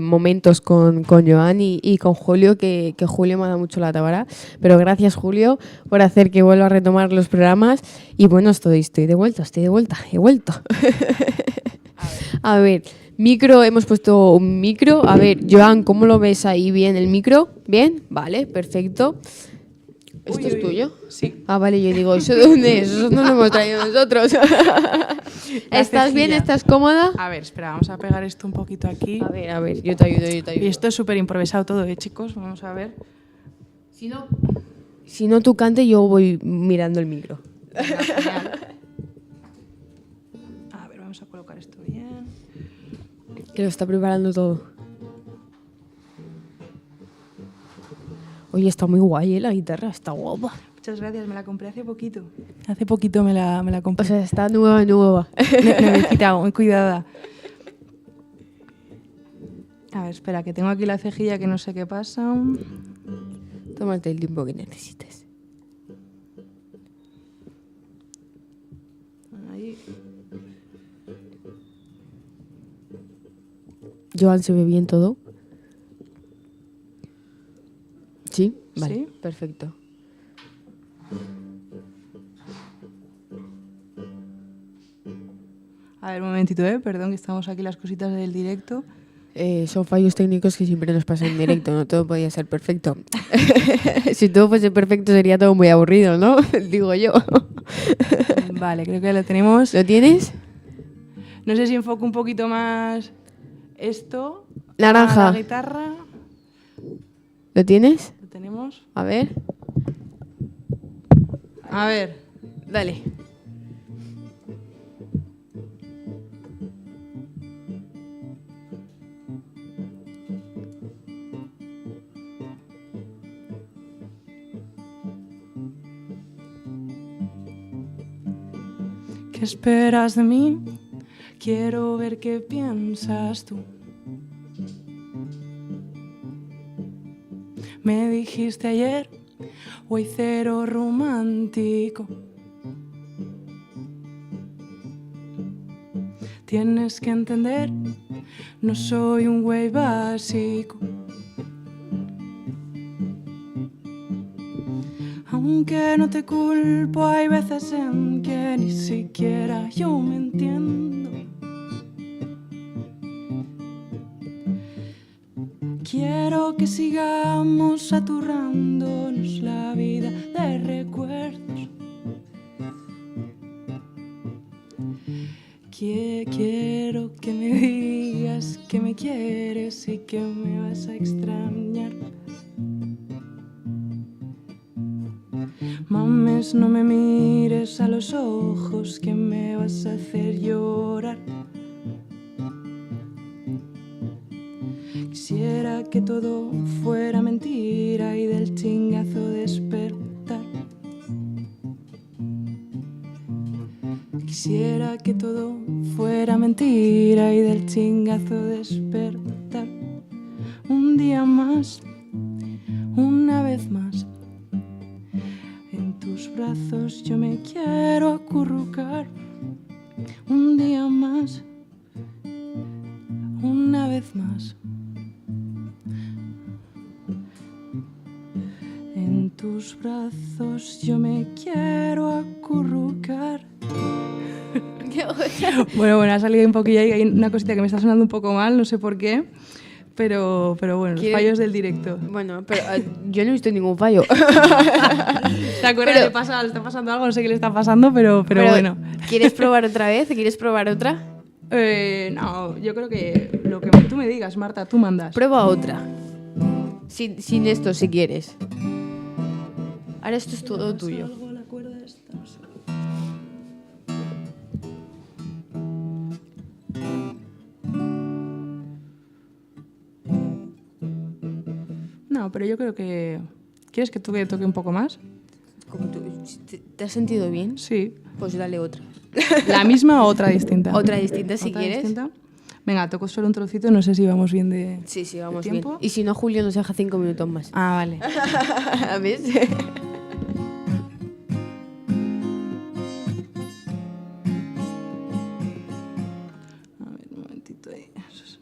momentos con Joan y con Julio, que Julio me ha dado mucho la tabara. Pero gracias, Julio, por hacer que vuelva a retomar los programas. Y bueno, estoy de vuelta, he vuelto. A ver, micro, hemos puesto un micro. A ver, Joan, ¿cómo lo ves ahí? ¿Bien el micro? ¿Bien? Vale, perfecto. ¿Esto es tuyo? Sí. Ah, vale, yo digo, ¿eso de dónde es? Eso no lo hemos traído nosotros. ¿Estás bien? ¿Estás cómoda? A ver, espera, vamos a pegar esto un poquito aquí. A ver, yo te ayudo. Y esto es súper improvisado todo, chicos? Vamos a ver. Si no tú cante, yo voy mirando el micro. A ver, vamos a colocar esto bien. Que lo está preparando todo. Oye, está muy guay, la guitarra, está guapa. Muchas gracias, me la compré hace poquito. Hace poquito me la compré. O sea, está nueva. Nuevecita, muy cuidada. A ver, espera, que tengo aquí la cejilla que no sé qué pasa. Tómate el tiempo que necesites. Ahí. Joan, ¿se ve bien todo? ¿Sí? Vale, ¿Sí? perfecto. A ver, un momentito, perdón, que estamos aquí las cositas del directo. Son fallos técnicos que siempre nos pasan en directo, no todo podía ser perfecto. Si todo fuese perfecto sería todo muy aburrido, ¿no? Digo yo. Vale, creo que lo tenemos. ¿Lo tienes? No sé si enfoco un poquito más esto. Naranja. A la guitarra. ¿Lo tienes? Lo tenemos. A ver. A ver. Dale. ¿Qué esperas de mí? Quiero ver qué piensas tú. Me dijiste ayer, hoy cero romántico. Tienes que entender, no soy un güey básico. Aunque no te culpo, hay veces en que ni siquiera yo me entiendo. Quiero que sigamos aturrándonos la vida de recuerdos. Quiero que me digas que me quieres y que me vas a extrañar. Mames, no me mires a los ojos, que me vas a hacer llorar. Quisiera que todo fuera mentira y del chingazo despertar. Quisiera que todo fuera mentira y del chingazo despertar. Un día más, una vez más, en tus brazos yo me quiero acurrucar. Un día más, una vez más. En tus brazos yo me quiero acurrucar. Bueno, ha salido un poquillo ahí. Hay una cosita que me está sonando un poco mal, no sé por qué. Pero bueno, los fallos del directo. Bueno, pero yo no he visto ningún fallo. ¿Te acuerdas? Le está pasando algo, no sé qué le está pasando, pero bueno. ¿Quieres probar otra vez? ¿Quieres probar otra? No, yo creo que lo que tú me digas, Marta, tú mandas. Prueba otra. Sin esto, si quieres. Ahora esto es todo tuyo. La cuerda esta, no sé. No, pero yo creo que... ¿Quieres que tú toque un poco más? Como tú, ¿te has sentido bien? Sí. Pues dale otra. ¿La misma o otra distinta? Otra distinta, si ¿Otra quieres. distinta? Venga, toco solo un trocito, no sé si vamos bien de Sí, vamos de bien. tiempo. Y si no, Julio nos deja 5 minutos más. Ah, vale. ¿Ves? A ver, un momentito ahí. Eso es.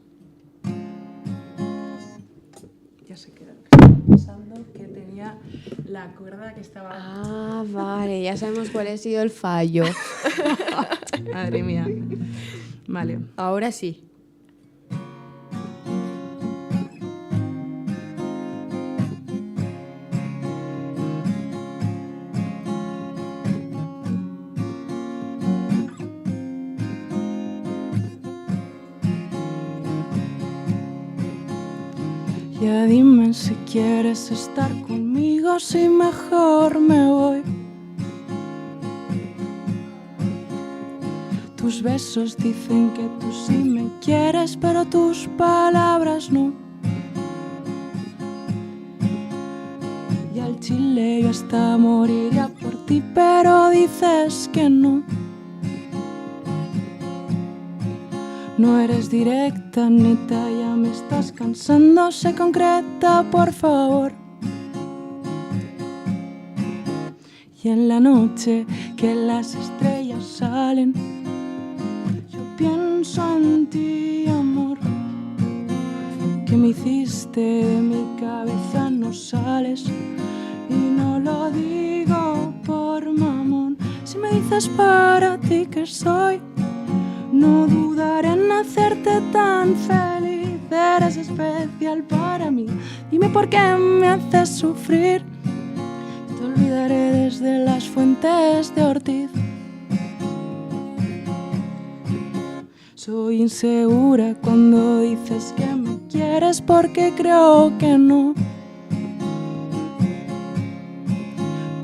Ya sé qué era lo que estaba pensando, que tenía la cuerda que estaba... Ah, vale, ya sabemos cuál ha sido el fallo. Madre mía. Vale. Ahora sí. Ya dime si quieres estar conmigo, si mejor me voy. Tus besos dicen que tú sí me quieres, pero tus palabras no. Y al chile yo hasta moriría por ti, pero dices que no. No eres directa, neta, ya me estás cansando. Sé concreta, por favor. Y en la noche que las estrellas salen, yo pienso en ti, amor. Que me hiciste de mi cabeza, no sales. Y no lo digo por mamón. Si me dices para ti que soy, no dudaré en hacerte tan feliz. Eres especial para mí. Dime por qué me haces sufrir. Te olvidaré desde las fuentes de Ortiz. Soy insegura cuando dices que me quieres, porque creo que no.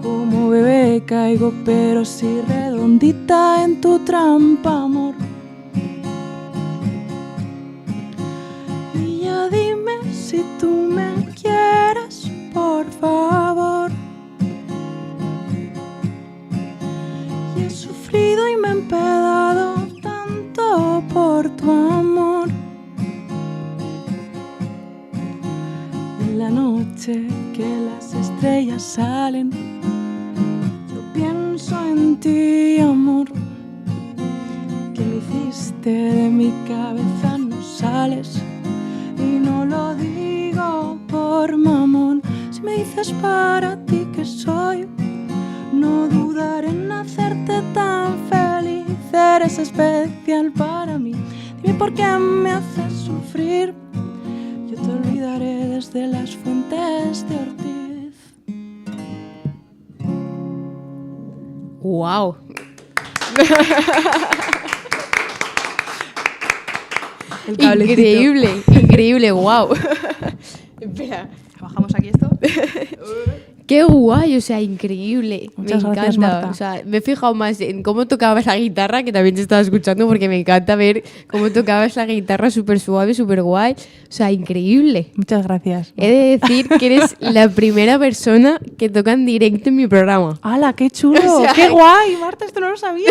Como bebé caigo, pero sí redondita en tu trampa, amor. Y ya dime si tú me quieres, por favor. Y he sufrido y me he empedado tanto por tu amor. En la noche que las estrellas salen, pienso en ti, amor, que me hiciste de mi cabeza no sales. Y no lo digo por mamón. Si me dices para ti que soy, no dudaré en hacerte tan feliz. Eres especial para mí. Dime por qué me haces sufrir. Yo te olvidaré desde las fuentes de Ortiz. ¡Wow! Increíble, increíble, wow. Espera, ¿bajamos aquí esto? qué guay, o sea, increíble. Muchas me gracias, encanta. Marta. O sea, me he fijado más en cómo tocabas la guitarra, que también te estaba escuchando, porque me encanta ver cómo tocabas la guitarra súper suave, súper guay. O sea, increíble. Muchas gracias. He de decir que eres la primera persona que toca en directo en mi programa. ¡Hala, qué chulo! O sea, ¡Qué guay! Marta, esto no lo sabía.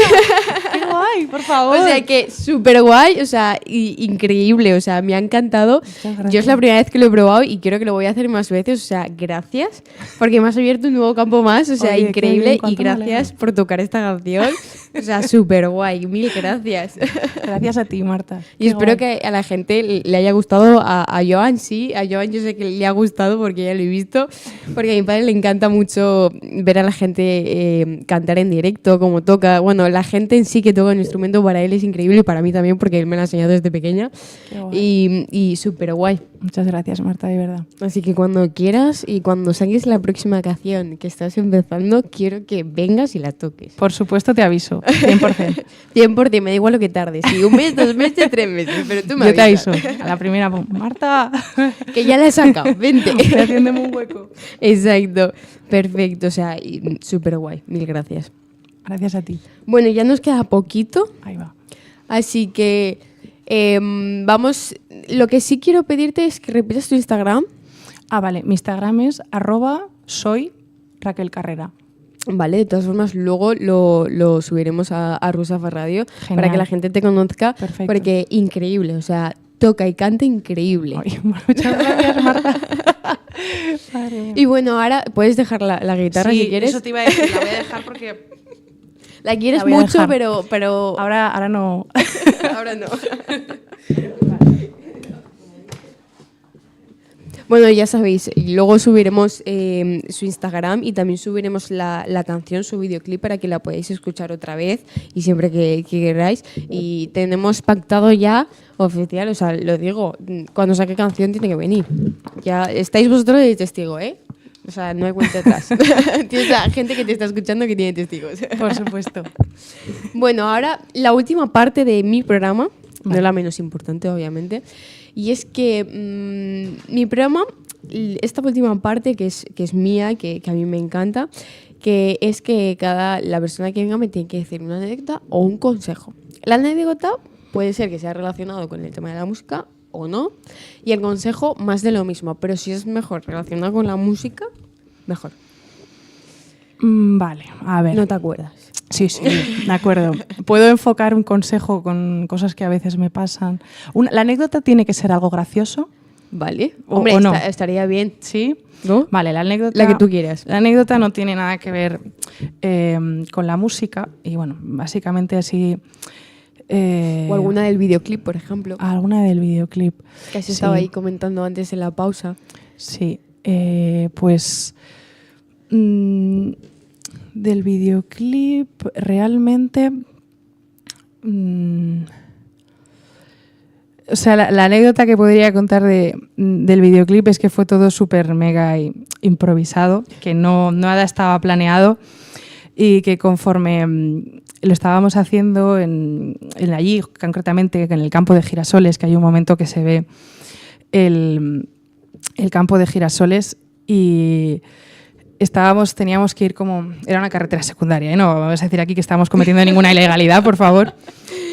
¡Qué guay! Por favor. O sea, que súper guay, o sea, increíble, o sea, me ha encantado. gracias. Yo es la primera vez que lo he probado y creo que lo voy a hacer más veces, o sea, gracias, porque me has abierto un nuevo campo más, o sea, Oye, qué increíble, bien, y cuánto me gracias alegro. por tocar esta canción, o sea, súper guay, mil gracias. Gracias a ti, Marta. Y Qué espero guay. que a la gente le haya gustado, a Joan sí, a Joan yo sé que le ha gustado porque ya lo he visto, porque a mi padre le encanta mucho ver a la gente cantar en directo, como toca. Bueno, la gente en sí que toca un instrumento para él es increíble y para mí también porque él me lo ha enseñado desde pequeña. Qué guay. Y súper guay. Muchas gracias, Marta, de verdad. Así que cuando quieras y cuando saques la próxima canción que estás empezando, quiero que vengas y la toques. Por supuesto, te aviso. 100%. 100%, me da igual lo que tardes. Si un mes, 2 meses, 3 meses, pero tú me Yo te avisas. aviso. A la primera, pum, Marta. Que ya la he sacado, vente. Haciéndome un hueco. Exacto, perfecto, o sea, súper guay, mil gracias. Gracias a ti. Bueno, ya nos queda poquito, Ahí va. así que vamos, lo que sí quiero pedirte es que repitas tu Instagram. Ah, vale. Mi Instagram es @soy_Raquel_Carrera. Vale, de todas formas luego lo subiremos a Rusafa Radio para Genial. que la gente te conozca, Perfecto. porque increíble, o sea, toca y canta increíble. Ay, muchas gracias, Marta. Madre mía. Y bueno, ahora puedes dejar la guitarra Sí, si quieres. eso te iba a decir. La voy a dejar porque La quieres la voy a mucho, dejar. pero ahora no. ahora no. Bueno, ya sabéis, y luego subiremos su Instagram y también subiremos la canción, su videoclip, para que la podáis escuchar otra vez y siempre que queráis. Y tenemos pactado ya oficial, o sea, lo digo, cuando saque canción tiene que venir. Ya estáis vosotros de testigo, ¿eh? O sea, no hay vuelta atrás. Tienes a gente que te está escuchando que tiene testigos. Por supuesto. Bueno, ahora la última parte de mi programa, no la menos importante, obviamente, y es que mi programa, esta última parte que es mía, que a mí me encanta, que es que la persona que venga me tiene que decir una anécdota o un consejo. La anécdota puede ser que sea relacionado con el tema de la música o no, y el consejo más de lo mismo, pero si es mejor relacionado con la música, mejor. Vale, a ver. No te acuerdas. Sí, de acuerdo. Puedo enfocar un consejo con cosas que a veces me pasan. La anécdota tiene que ser algo gracioso. Vale. O Hombre, no. estaría bien, ¿Sí? ¿no? Vale, la anécdota... La que tú quieras. La anécdota no tiene nada que ver con la música. Y bueno, básicamente así... O alguna del videoclip, por ejemplo, Alguna del videoclip. que has Sí. estado ahí comentando antes en la pausa. Sí, pues del videoclip realmente... o sea, la anécdota que podría contar del videoclip es que fue todo súper mega improvisado, que no nada estaba planeado y que conforme lo estábamos haciendo en allí, concretamente en el campo de Girasoles, que hay un momento que se ve el campo de Girasoles y teníamos que ir como... Era una carretera secundaria, ¿eh? No vamos a decir aquí que estábamos cometiendo ninguna ilegalidad, por favor,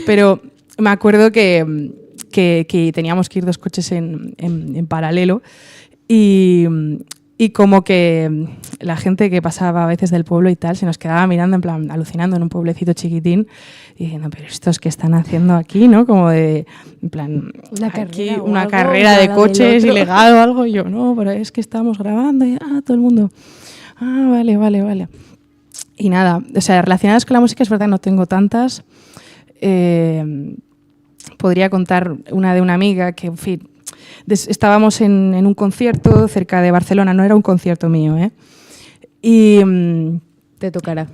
pero me acuerdo que teníamos que ir 2 coches en paralelo y como que la gente que pasaba a veces del pueblo y tal se nos quedaba mirando en plan alucinando en un pueblecito chiquitín y diciendo, pero estos que están haciendo aquí, ¿no? Como de, en plan, Una aquí carrera o una algo, carrera una de al lado del coches otro. ilegal o algo. Y yo, no, pero es que estamos grabando y todo el mundo, vale. Y nada, o sea, relacionadas con la música es verdad, no tengo tantas. podría contar una de una amiga que, en fin, estábamos en un concierto cerca de Barcelona, no era un concierto mío, ¿eh? Y Te tocará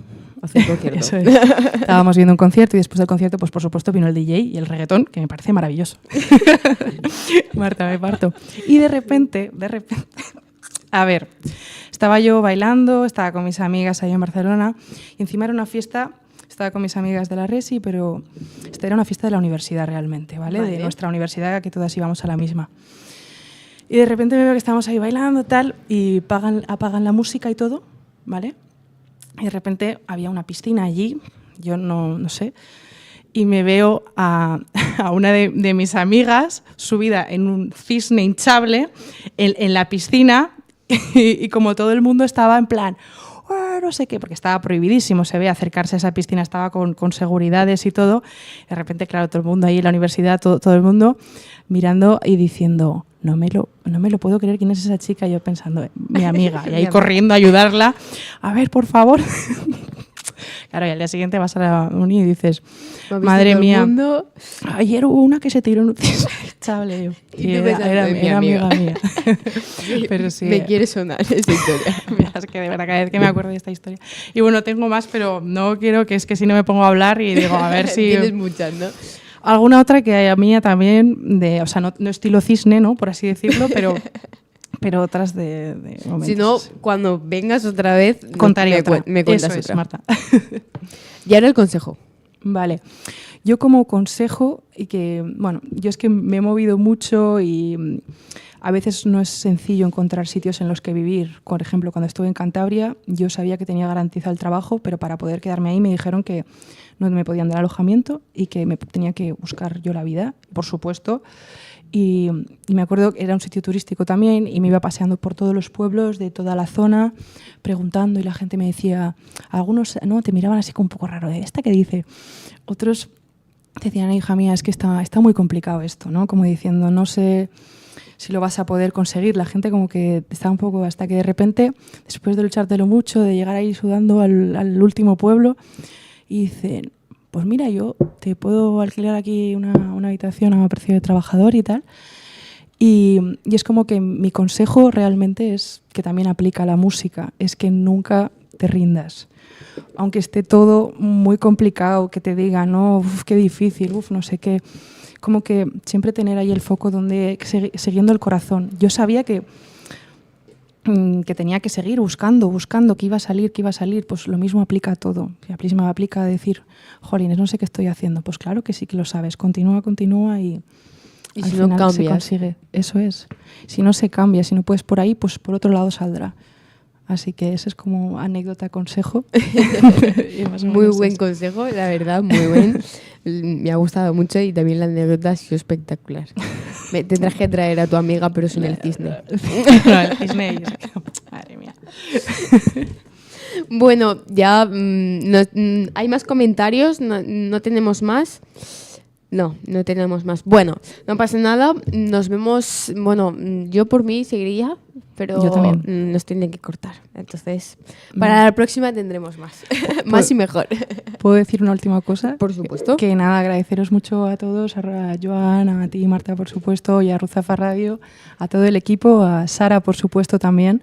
hacer concierto. eso es. Estábamos viendo un concierto y después del concierto, pues por supuesto, vino el DJ y el reggaetón, que me parece maravilloso. Marta, me parto. Y de repente, a ver, estaba yo bailando, estaba con mis amigas ahí en Barcelona y encima era una fiesta, estaba con mis amigas de la Resi, pero esta era una fiesta de la universidad realmente, ¿vale? De nuestra universidad, que todas íbamos a la misma. Y de repente me veo que estamos ahí bailando tal y apagan la música y todo, ¿vale? Y de repente había una piscina allí, yo no sé, y me veo a una de mis amigas subida en un cisne hinchable en la piscina y como todo el mundo estaba en plan, no sé qué, porque estaba prohibidísimo, se ve acercarse a esa piscina, estaba con seguridades y todo. De repente, claro, todo el mundo ahí en la universidad, todo el mundo mirando y diciendo, no me lo puedo creer, ¿quién es esa chica? Yo pensando, mi amiga, y ahí corriendo a ayudarla. A ver, por favor. Claro, y al día siguiente vas a la uni y dices, madre mía, ayer hubo una que se tiró en un chable yo. Y era amiga mía. Pero sí. Me quiere sonar esa historia. Mira, es que de verdad cada vez que me acuerdo de esta historia. Y bueno, tengo más, pero no quiero que es que si no me pongo a hablar y digo, a ver si... Tienes muchas, ¿no? Alguna otra que haya mía también, o sea, no estilo cisne, ¿no? Por así decirlo, pero otras de momentos. Si no, cuando vengas otra vez, contaré otra. Me cuentas Eso otra. es, Marta. Y ahora el consejo. Vale. Yo como consejo, y que, bueno, yo es que me he movido mucho y a veces no es sencillo encontrar sitios en los que vivir. Por ejemplo, cuando estuve en Cantabria, yo sabía que tenía garantizado el trabajo, pero para poder quedarme ahí me dijeron que no me podían dar alojamiento y que me tenía que buscar yo la vida, por supuesto. Y me acuerdo que era un sitio turístico también y me iba paseando por todos los pueblos de toda la zona preguntando y la gente me decía, algunos no te miraban así como un poco raro, ¿esta qué dice? Otros decían, hija mía, es que está muy complicado esto, ¿no? Como diciendo, no sé si lo vas a poder conseguir. La gente como que está un poco, hasta que de repente, después de luchártelo mucho, de llegar ahí sudando al último pueblo, y dicen, pues mira, yo te puedo alquilar aquí una habitación a precio de trabajador y tal. Y es como que mi consejo realmente es, que también aplica a la música, es que nunca te rindas. Aunque esté todo muy complicado, que te digan, no, qué difícil, no sé qué. Como que siempre tener ahí el foco siguiendo el corazón. Yo sabía que tenía que seguir buscando, que iba a salir, pues lo mismo aplica a todo. Lo mismo aplica a decir, jolines, no sé qué estoy haciendo. Pues claro que sí que lo sabes, continúa y si al no final cambias, se consigue. Eso es. Si no se cambia, si no puedes por ahí, pues por otro lado saldrá. Así que ese es como anécdota, consejo. Muy buen consejo, la verdad, muy buen. Me ha gustado mucho y también la anécdota ha sido espectacular. Te traje que traer a tu amiga, pero sin el cisne. No, el cisne. Madre mía. Bueno, ya hay más comentarios, no tenemos más. No tenemos más. Bueno, no pasa nada. Nos vemos. Bueno, yo por mí seguiría, pero yo también. Nos tienen que cortar. Entonces, para la próxima tendremos más. Más y mejor. ¿Puedo decir una última cosa? Por supuesto. Que nada, agradeceros mucho a todos, a Joan, a ti, Marta, por supuesto, y a Ruzafa Radio, a todo el equipo, a Sara, por supuesto, también.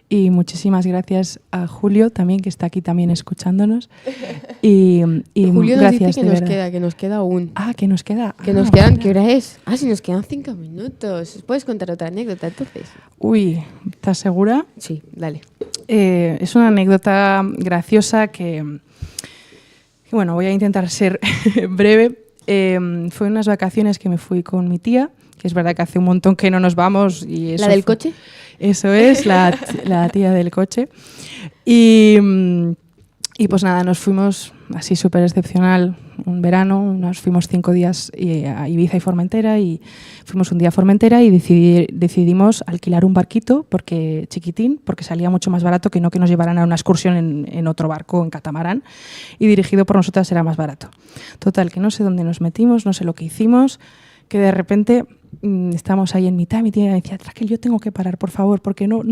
Y muchísimas gracias a Julio también, que está aquí también escuchándonos. Y Julio gracias, nos dice que nos queda aún. Ah, que nos queda. Que nos quedan, ¿qué hora es? Si nos quedan 5 minutos. ¿Puedes contar otra anécdota entonces? Uy, ¿estás segura? Sí, dale. Es una anécdota graciosa que bueno, voy a intentar ser breve. Fue unas vacaciones que me fui con mi tía, que es verdad que hace un montón que no nos vamos. Y eso ¿La del coche? Eso es, la tía del coche. Y pues nada, nos fuimos así súper excepcional un verano, nos fuimos 5 días a Ibiza y Formentera, y fuimos un día a Formentera y decidimos alquilar un barquito chiquitín, porque salía mucho más barato que no que nos llevaran a una excursión en otro barco, en catamarán, y dirigido por nosotras era más barato. Total, que no sé dónde nos metimos, no sé lo que hicimos, que de repente estábamos ahí en mitad, mi tía me decía, Raquel, yo tengo que parar, por favor, porque no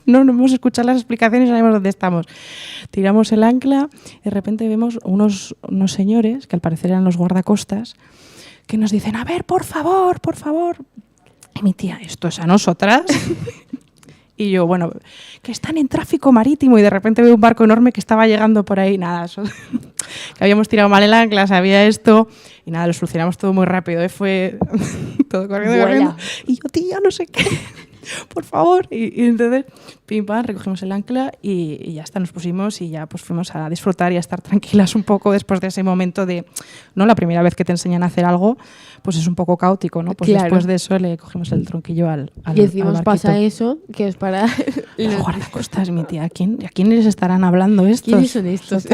hemos escuchado las explicaciones y no sabemos dónde estamos. Tiramos el ancla y de repente vemos unos señores, que al parecer eran los guardacostas, que nos dicen, a ver, por favor. Y mi tía, ¿esto es a nosotras? Y yo, bueno, que están en tráfico marítimo, y de repente veo un barco enorme que estaba llegando por ahí. Nada, eso, que habíamos tirado mal el ancla, sabía esto, y nada, lo solucionamos todo muy rápido. Fue todo corriendo. Y yo, tía, no sé qué, por favor. Y entonces, pim pam, recogimos el ancla y ya está, nos pusimos y ya pues fuimos a disfrutar y a estar tranquilas un poco después de ese momento de, ¿no? La primera vez que te enseñan a hacer algo, pues es un poco caótico, ¿no? Pues después de eso le cogimos el tronquillo al y encima os pasa eso, que os para... Los guardacostas, mi tía, ¿a quién les estarán hablando estos? ¿Quiénes son estos?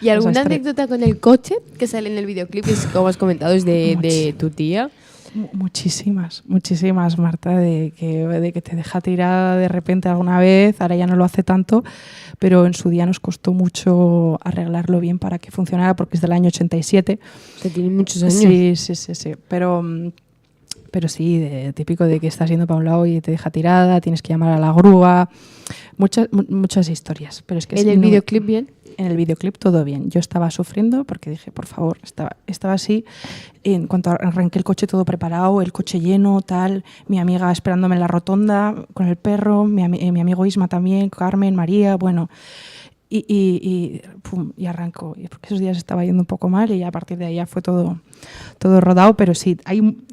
¿Y alguna anécdota con el coche que sale en el videoclip? Es, como has comentado, es de tu tía. Muchísimas, Marta, de que te deja tirada de repente alguna vez. Ahora ya no lo hace tanto, pero en su día nos costó mucho arreglarlo bien para que funcionara, porque es del año 87. Que tiene muchos años. Sí. Pero sí, típico de que estás yendo para un lado y te deja tirada, tienes que llamar a la grúa. Muchas historias. Pero es que ¿En el videoclip bien? En el videoclip todo bien. Yo estaba sufriendo porque dije, por favor, estaba así. En cuanto arranqué el coche todo preparado, el coche lleno, tal, mi amiga esperándome en la rotonda con el perro, mi amigo Isma también, Carmen, María, bueno... Y arrancó. Porque esos días estaba yendo un poco mal y a partir de ahí ya fue todo rodado. Pero sí,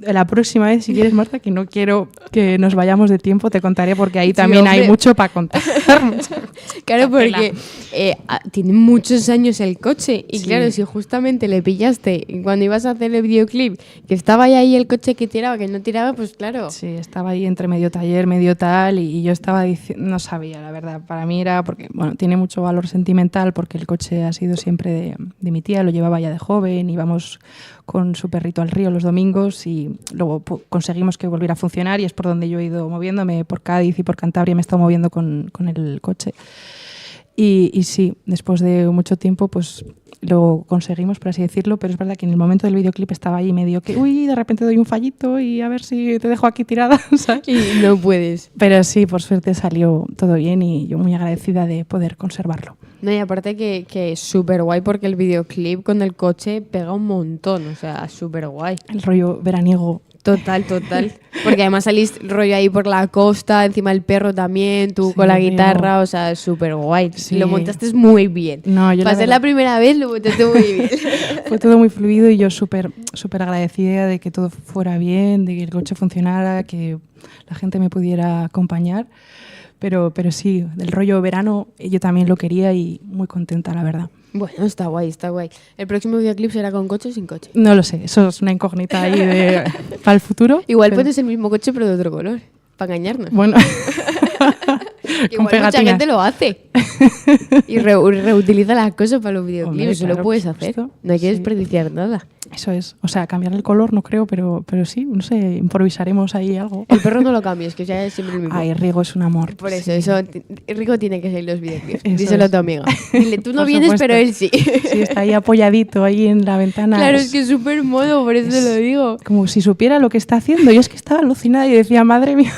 la próxima vez, si quieres, Marta, que no quiero que nos vayamos de tiempo, te contaré, porque ahí también hay mucho para contar. Claro, porque tiene muchos años el coche y claro, si justamente le pillaste cuando ibas a hacer el videoclip, que estaba ahí el coche que tiraba, que no tiraba, pues claro. Sí, estaba ahí entre medio taller, medio tal, y yo estaba diciendo, no sabía, la verdad. Para mí era porque, bueno, tiene mucho valor sentimental, porque el coche ha sido siempre de mi tía, lo llevaba ya de joven, íbamos con su perrito al río los domingos y luego conseguimos que volviera a funcionar, y es por donde yo he ido moviéndome, por Cádiz y por Cantabria me he estado moviendo con el coche. Y sí, después de mucho tiempo pues lo conseguimos, por así decirlo, pero es verdad que en el momento del videoclip estaba ahí medio que, de repente doy un fallito y a ver si te dejo aquí tirada, ¿sabes? Y no puedes. Pero sí, por suerte salió todo bien y yo muy agradecida de poder conservarlo. No, y aparte que es súper guay porque el videoclip con el coche pega un montón, o sea, súper guay. El rollo veraniego. Total. Porque además salís rollo ahí por la costa, encima el perro también, tú con la guitarra, o sea, súper guay. Sí. Lo montaste muy bien. No, para ser la primera vez lo montaste muy bien. Fue todo muy fluido y yo súper agradecida de que todo fuera bien, de que el coche funcionara, que la gente me pudiera acompañar. Pero sí, del rollo verano yo también lo quería y muy contenta, la verdad. Bueno, está guay. ¿El próximo videoclip será con coche o sin coche? No lo sé, eso es una incógnita ahí para el futuro. Igual pones el mismo coche pero de otro color, para engañarnos. Bueno, igual mucha gente lo hace y reutiliza las cosas para los videoclips. Eso lo puedes hacer, no hay que desperdiciar nada. Eso es, o sea, cambiar el color no creo, pero sí, no sé, improvisaremos ahí algo. El perro no lo cambies, que ya es siempre el mismo. Ay, Rigo es un amor. Por eso, Rigo tiene que ser los videoclips. Díselo a tu amiga. Dile, tú no vienes, pero él sí. Sí, está ahí apoyadito, ahí en la ventana. Claro, es que es súper modo, por eso te lo digo. Como si supiera lo que está haciendo. Yo es que estaba alucinada y decía, madre mía.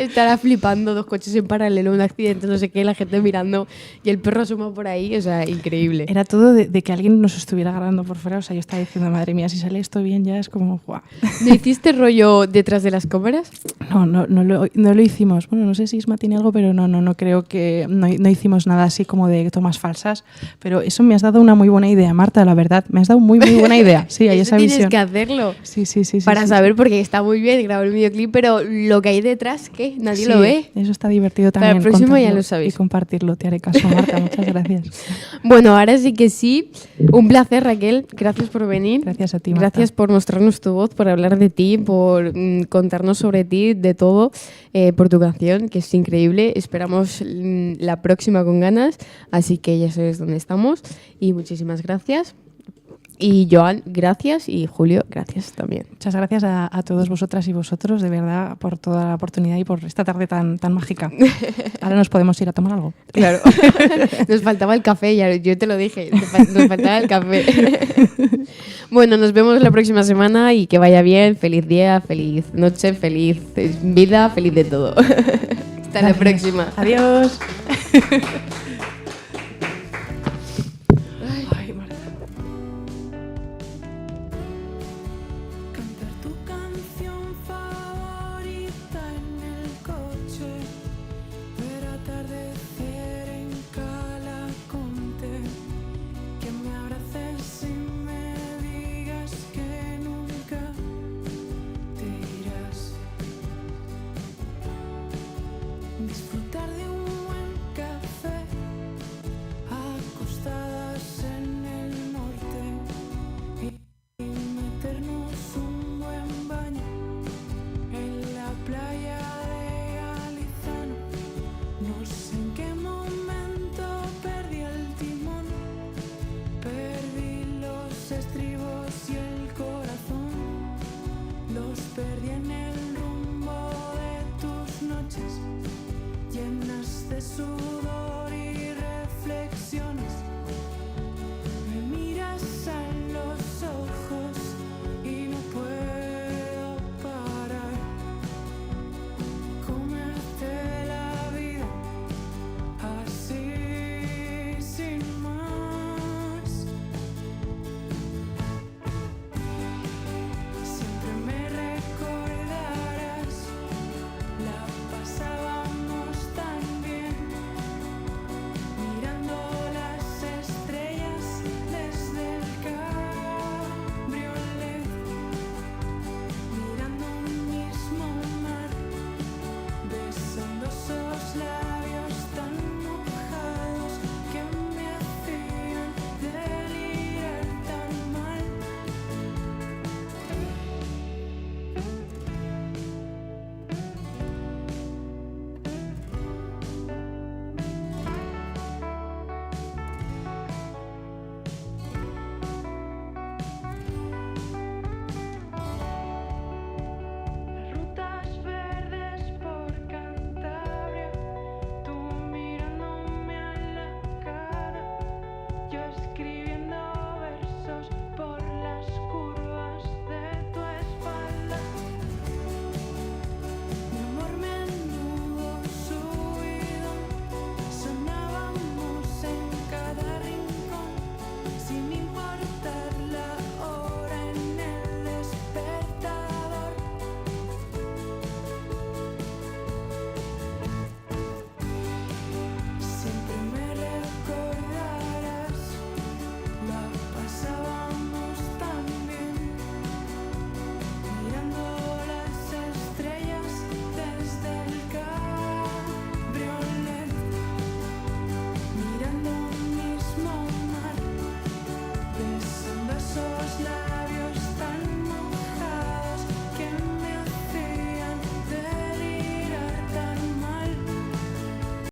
Estará flipando, 2 coches en paralelo, un accidente, no sé qué, la gente mirando y el perro asoma por ahí, o sea, increíble. Era todo de que alguien nos estuviera agarrando por fuera, o sea, yo estaba diciendo, madre mía, si sale esto bien ya es como, guau. ¿No hiciste rollo detrás de las cámaras? No lo hicimos. Bueno, no sé si Isma tiene algo, pero no creo que... No hicimos nada así como de tomas falsas, pero eso me has dado una muy buena idea, Marta, la verdad. Me has dado muy buena idea. Sí, hay esa visión. Tienes que hacerlo. Sí. Para saber, porque está muy bien grabar el videoclip, pero lo que hay detrás, ¿qué? Nadie lo ve. Eso está divertido también. Para el próximo ya lo sabéis. Y compartirlo. Te haré caso, Marta. Muchas gracias. Bueno, ahora sí que sí. Un placer, Raquel. Gracias por venir. Gracias a ti, Marta. Gracias por mostrarnos tu voz, por hablar de ti, por contarnos sobre ti, de todo, por tu canción, que es increíble. Esperamos la próxima con ganas, así que ya sabes dónde estamos. Y muchísimas gracias. Y Joan, gracias. Y Julio, gracias también. Muchas gracias a todos vosotras y vosotros, de verdad, por toda la oportunidad y por esta tarde tan mágica. Ahora nos podemos ir a tomar algo. Claro. Nos faltaba el café, ya, yo te lo dije. Nos faltaba el café. Bueno, nos vemos la próxima semana y que vaya bien. Feliz día, feliz noche, feliz vida, feliz de todo. Hasta la próxima. Adiós.